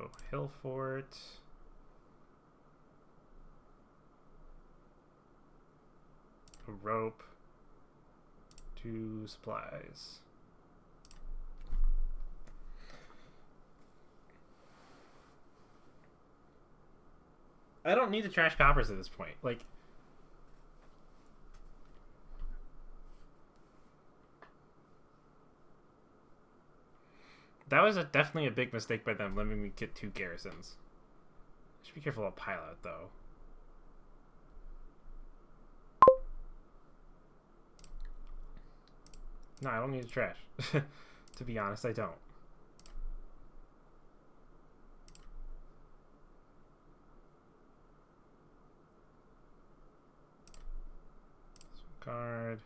So, hill fort. A rope. 2 supplies. I don't need to trash coppers at this point. Like, that was definitely a big mistake by them letting me get 2 garrisons. I should be careful of pilot, though. No, I don't need to trash. To be honest, I don't. Card.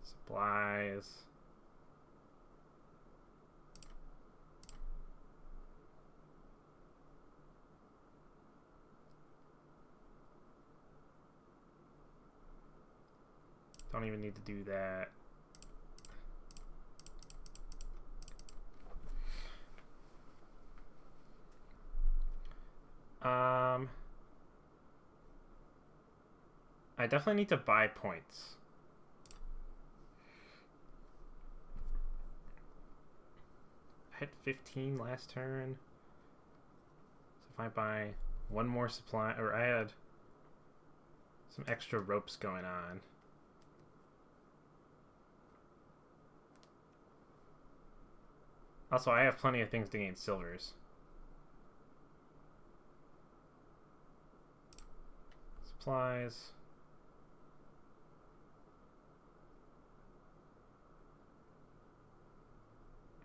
Supplies. Don't even need to do that. I definitely need to buy points. I hit 15 last turn. So if I buy 1 more supply, or I had some extra ropes going on. Also, I have plenty of things to gain silvers. Supplies.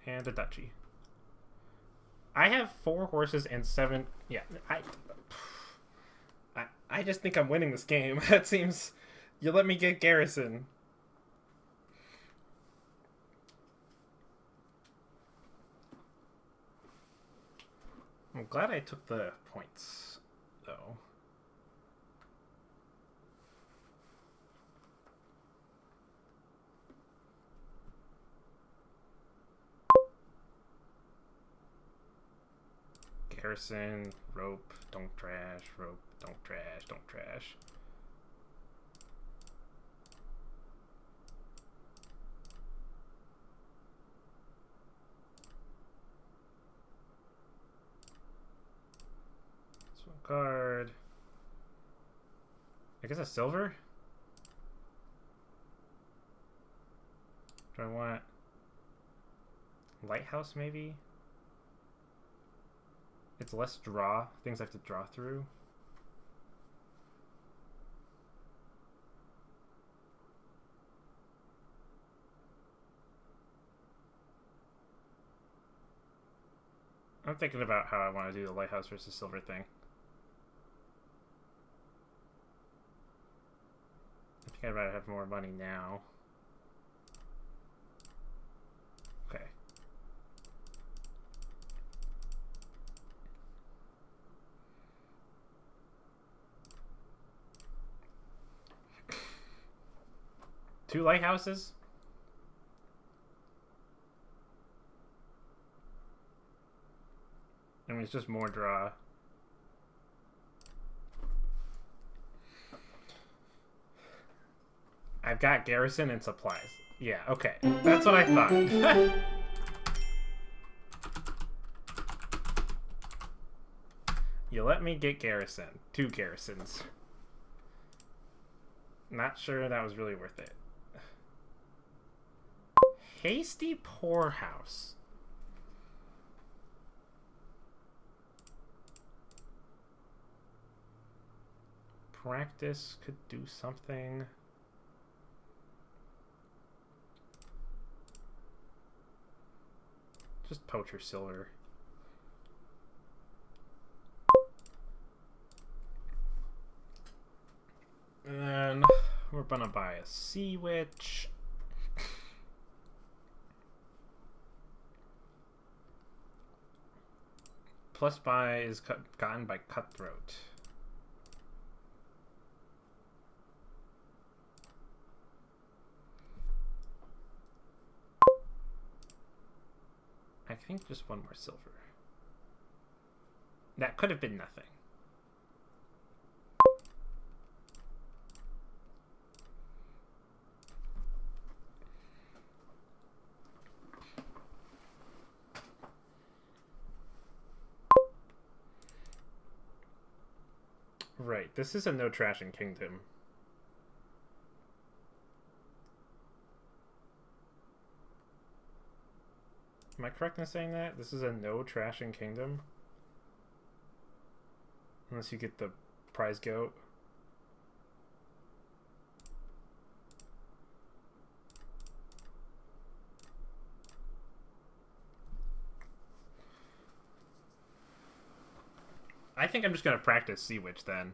And a duchy. I have 4 horses and 7. Yeah, I just think I'm winning this game. That seems. You let me get garrison. I'm glad I took the points, though. Garrison, rope, don't trash, rope, don't trash, don't trash. This one card. I guess a silver? Do I want lighthouse maybe? It's less draw. Things I have to draw through. I'm thinking about how I want to do the lighthouse versus silver thing. I think I'd rather have more money now. Okay. Two lighthouses? I mean, it's just more draw. I've got garrison and supplies. Yeah, okay. That's what I thought. You let me get garrison. 2 garrisons. Not sure that was really worth it. Hasty poorhouse. Practice could do something. Just poacher silver. And then we're gonna buy a sea witch. Plus buy is gotten by cutthroat. I think just 1 more silver. That could have been nothing. Right, this is a no trashing kingdom. Am I correct in saying that? This is a no trashing kingdom? Unless you get the prize goat. I think I'm just going to practice Sea Witch then.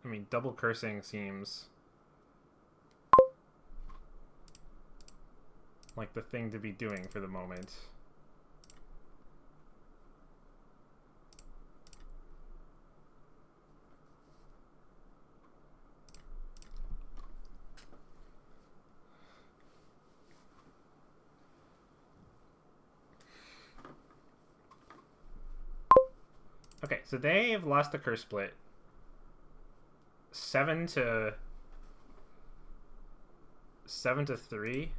I mean, double cursing seems like the thing to be doing for the moment. Okay, so they have lost a curse split. 7 to 3.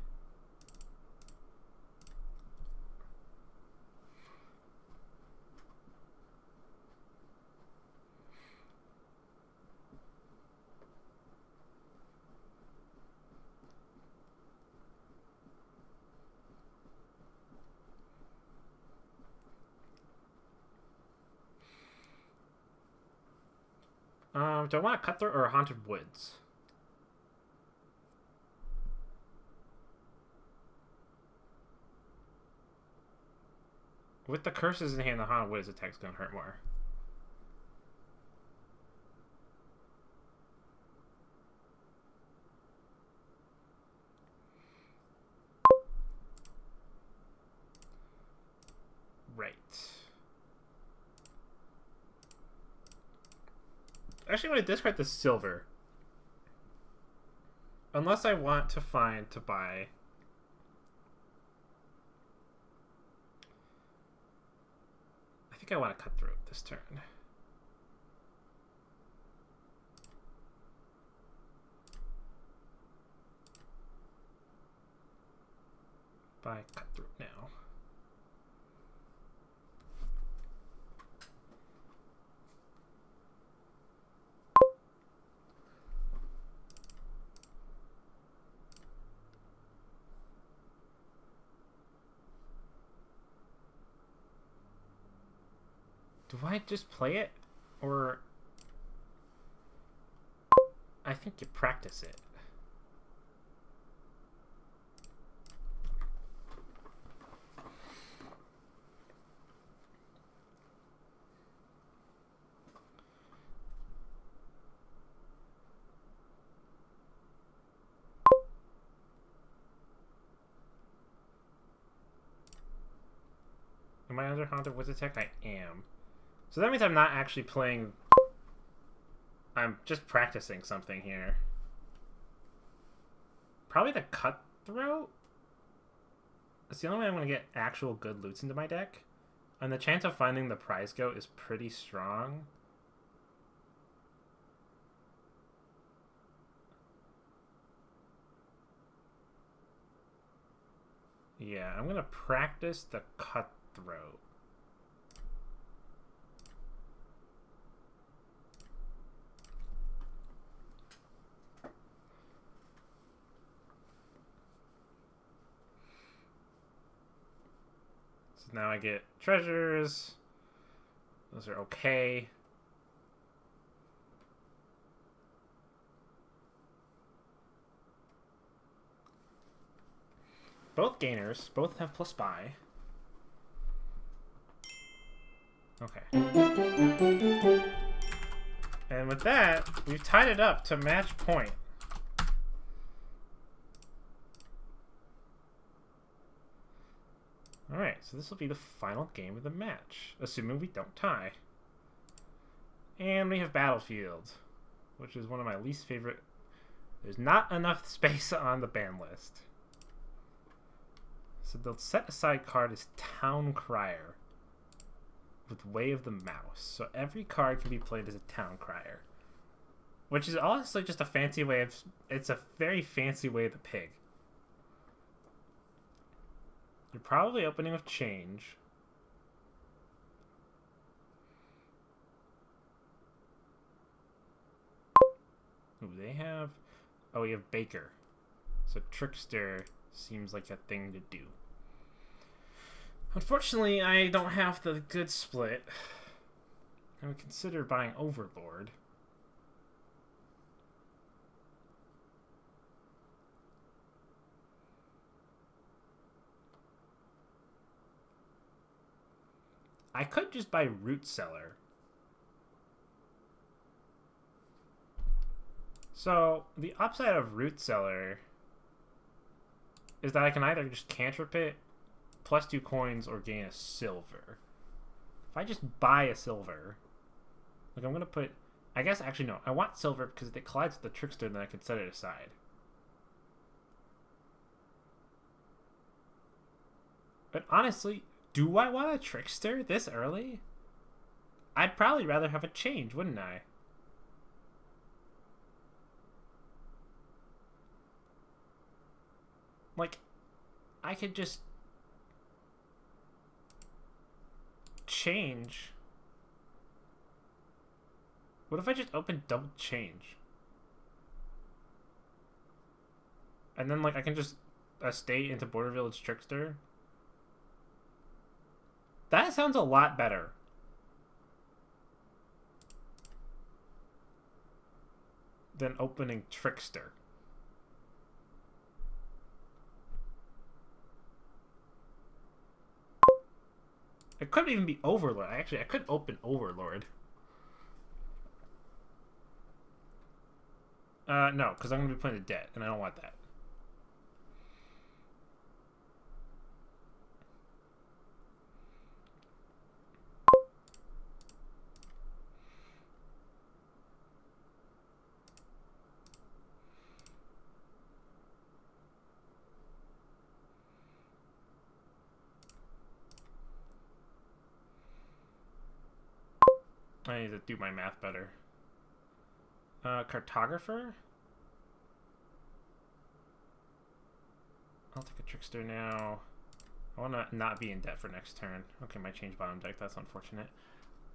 Do I want a Cutthroat or a Haunted Woods? With the curses in hand, the Haunted Woods attack's gonna hurt more. Right. Actually, I'm going to discard the silver. Unless I want to buy... I think I want to Cutthroat this turn. Buy Cutthroat now. Do I just play it? Or... I think you practice it. Am I under Haunted Woods attack? I am. So that means I'm not actually playing... I'm just practicing something here. Probably the Cutthroat? It's the only way I'm going to get actual good loots into my deck. And the chance of finding the prize goat is pretty strong. Yeah, I'm going to practice the Cutthroat. So now I get treasures. Those are okay. Both gainers, both have plus buy. Okay. And with that, we've tied it up to match point. Alright, so this will be the final game of the match, assuming we don't tie. And we have Battlefield, which is one of my least favorite. There's not enough space on the ban list. So the set aside card is Town Crier with Way of the Mouse. So every card can be played as a Town Crier, which is honestly just a fancy way of... It's a very fancy way of the pig. You're probably opening with Change. Ooh, they have... Oh, we have Baker. So Trickster seems like a thing to do. Unfortunately, I don't have the good split. I would consider buying Overlord. I could just buy Root Cellar. So, the upside of Root Cellar is that I can either just cantrip it, plus 2 coins, or gain a silver. If I just buy a silver, like I'm going to put... I guess, actually no, I want silver because if it collides with the Trickster, then I can set it aside. But honestly, do I want a Trickster this early? I'd probably rather have a Change, wouldn't I? Like, I could just change. What if I just open double Change? And then, like, I can just stay into Border Village Trickster? That sounds a lot better. than opening Trickster. It couldn't even be Overlord. Actually, I could open Overlord. No, because I'm going to be playing a debt, and I don't want that. I need to do my math better. Cartographer? I'll take a Trickster now. I want to not be in debt for next turn. Okay, my change bottom deck. That's unfortunate.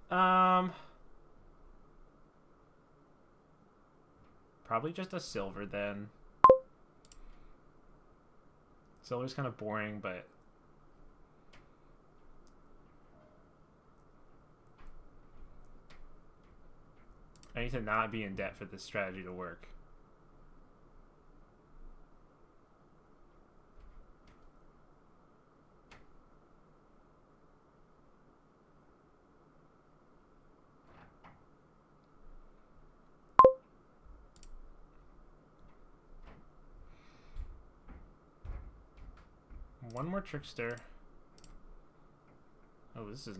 Probably just a silver then. Silver's kind of boring, but I need to not be in debt for this strategy to work. One more Trickster. Oh, this is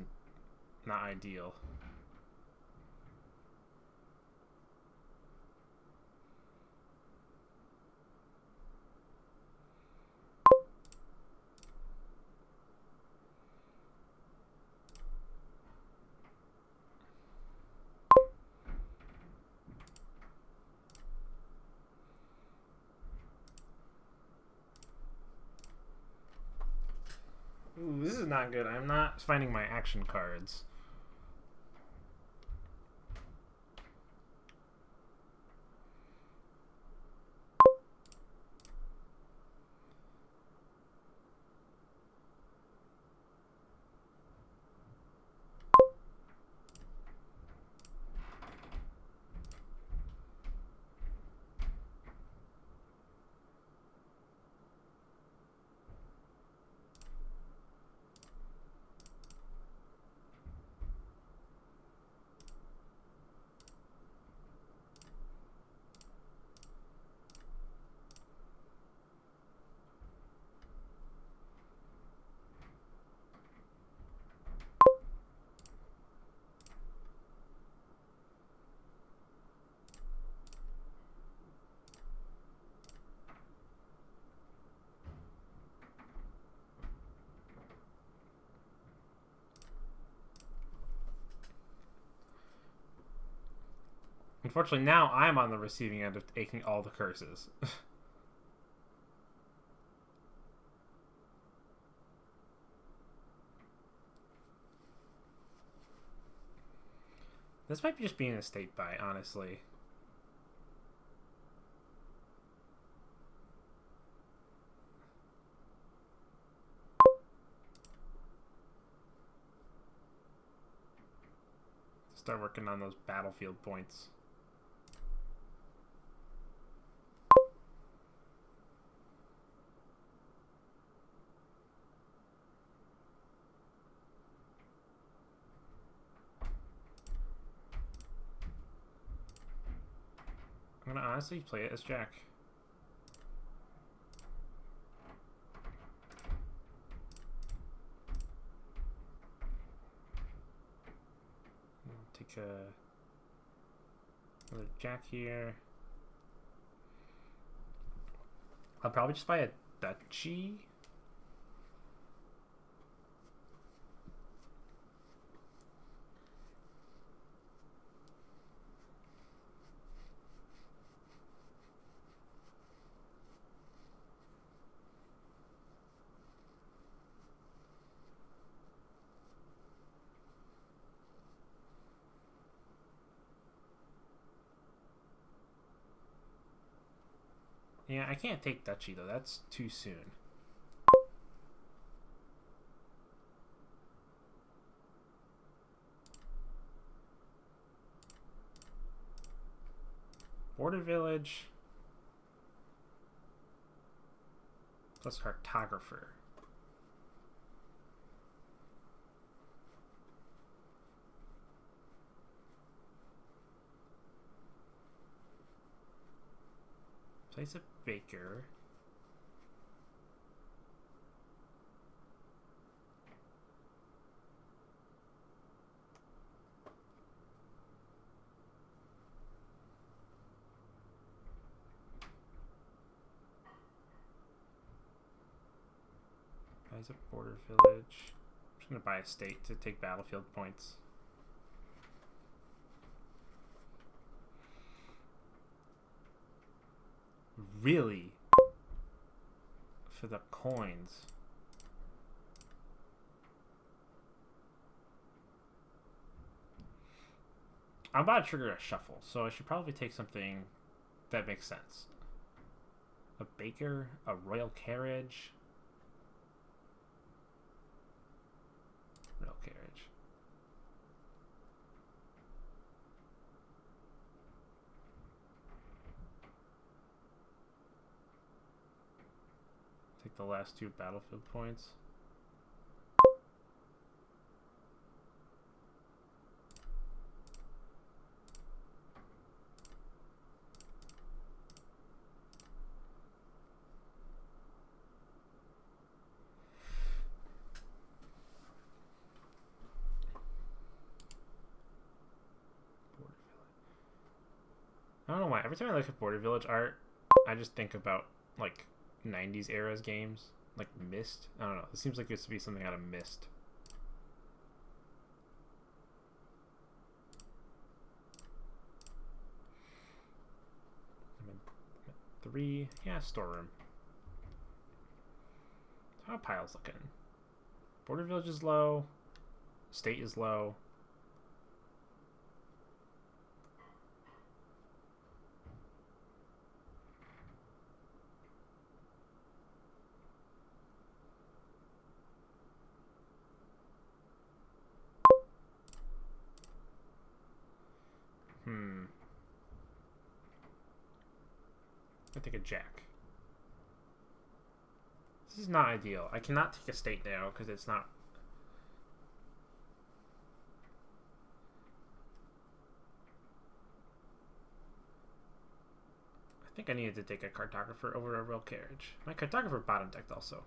not ideal. Ooh, this is not good. I'm not finding my action cards. Unfortunately, now I'm on the receiving end of taking all the curses. This might be just being a state buy, honestly. Start working on those battlefield points. I'm gonna honestly play it as Jack. Take another Jack here. I'll probably just buy a Duchy. Yeah, I can't take Duchy though. That's too soon. border village plus cartographer. Place a baker. Buys a border village. I'm just gonna buy a state to take battlefield points. Really? For the coins. I'm about to trigger a shuffle, so I should probably take something that makes sense. A baker, a royal carriage. Royal carriage. Take the last 2 battlefield points. I don't know why. Every time I look at border village art, I just think about like 90s eras games, like Myst. I don't know. It seems like it used to be something out of Myst. I'm at 3. Yeah, storeroom. How are piles looking? Border village is low. State is low. I take a jack. This is not ideal. I cannot take a state now because it's not. I think I needed to take a cartographer over a royal carriage. My cartographer bottom decked also.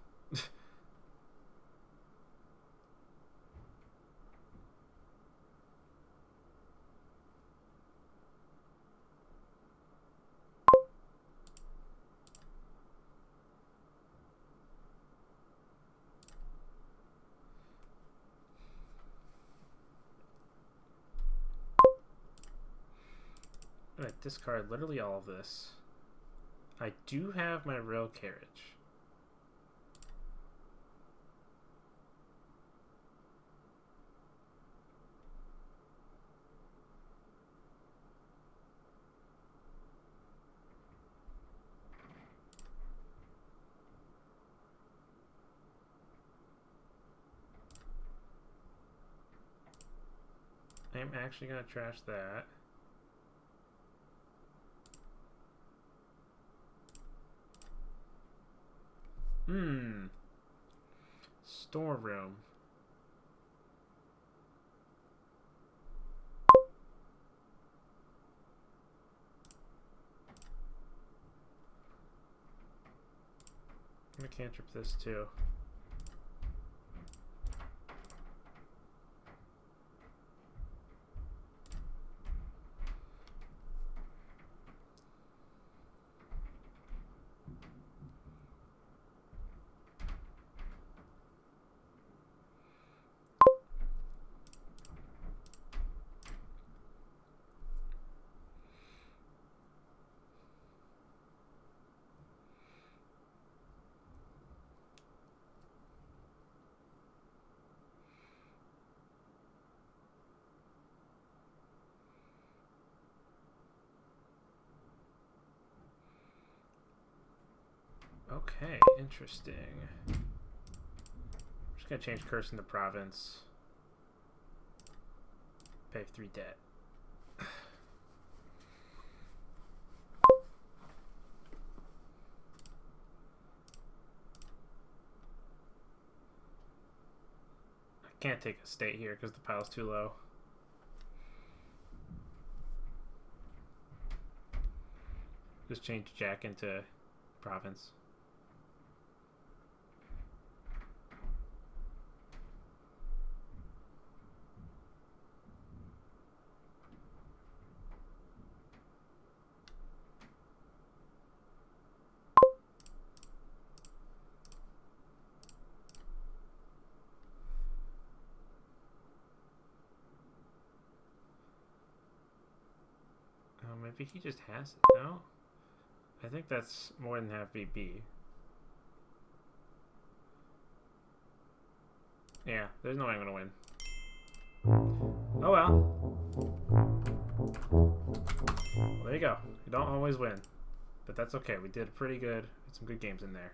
I'm going to discard literally all of this. I do have my royal carriage. I'm actually going to trash that. Storeroom. I'm gonna cantrip this too. Okay, interesting. I'm just gonna change curse into province. Pay 3 debt. can't take a state here because the pile's too low. Just change Jack into province. Maybe he just has it, no? I think that's more than half VB. Yeah, there's no way I'm gonna win. Oh well. Well, there you go. You don't always win. But that's okay. We did pretty good. Some good games in there.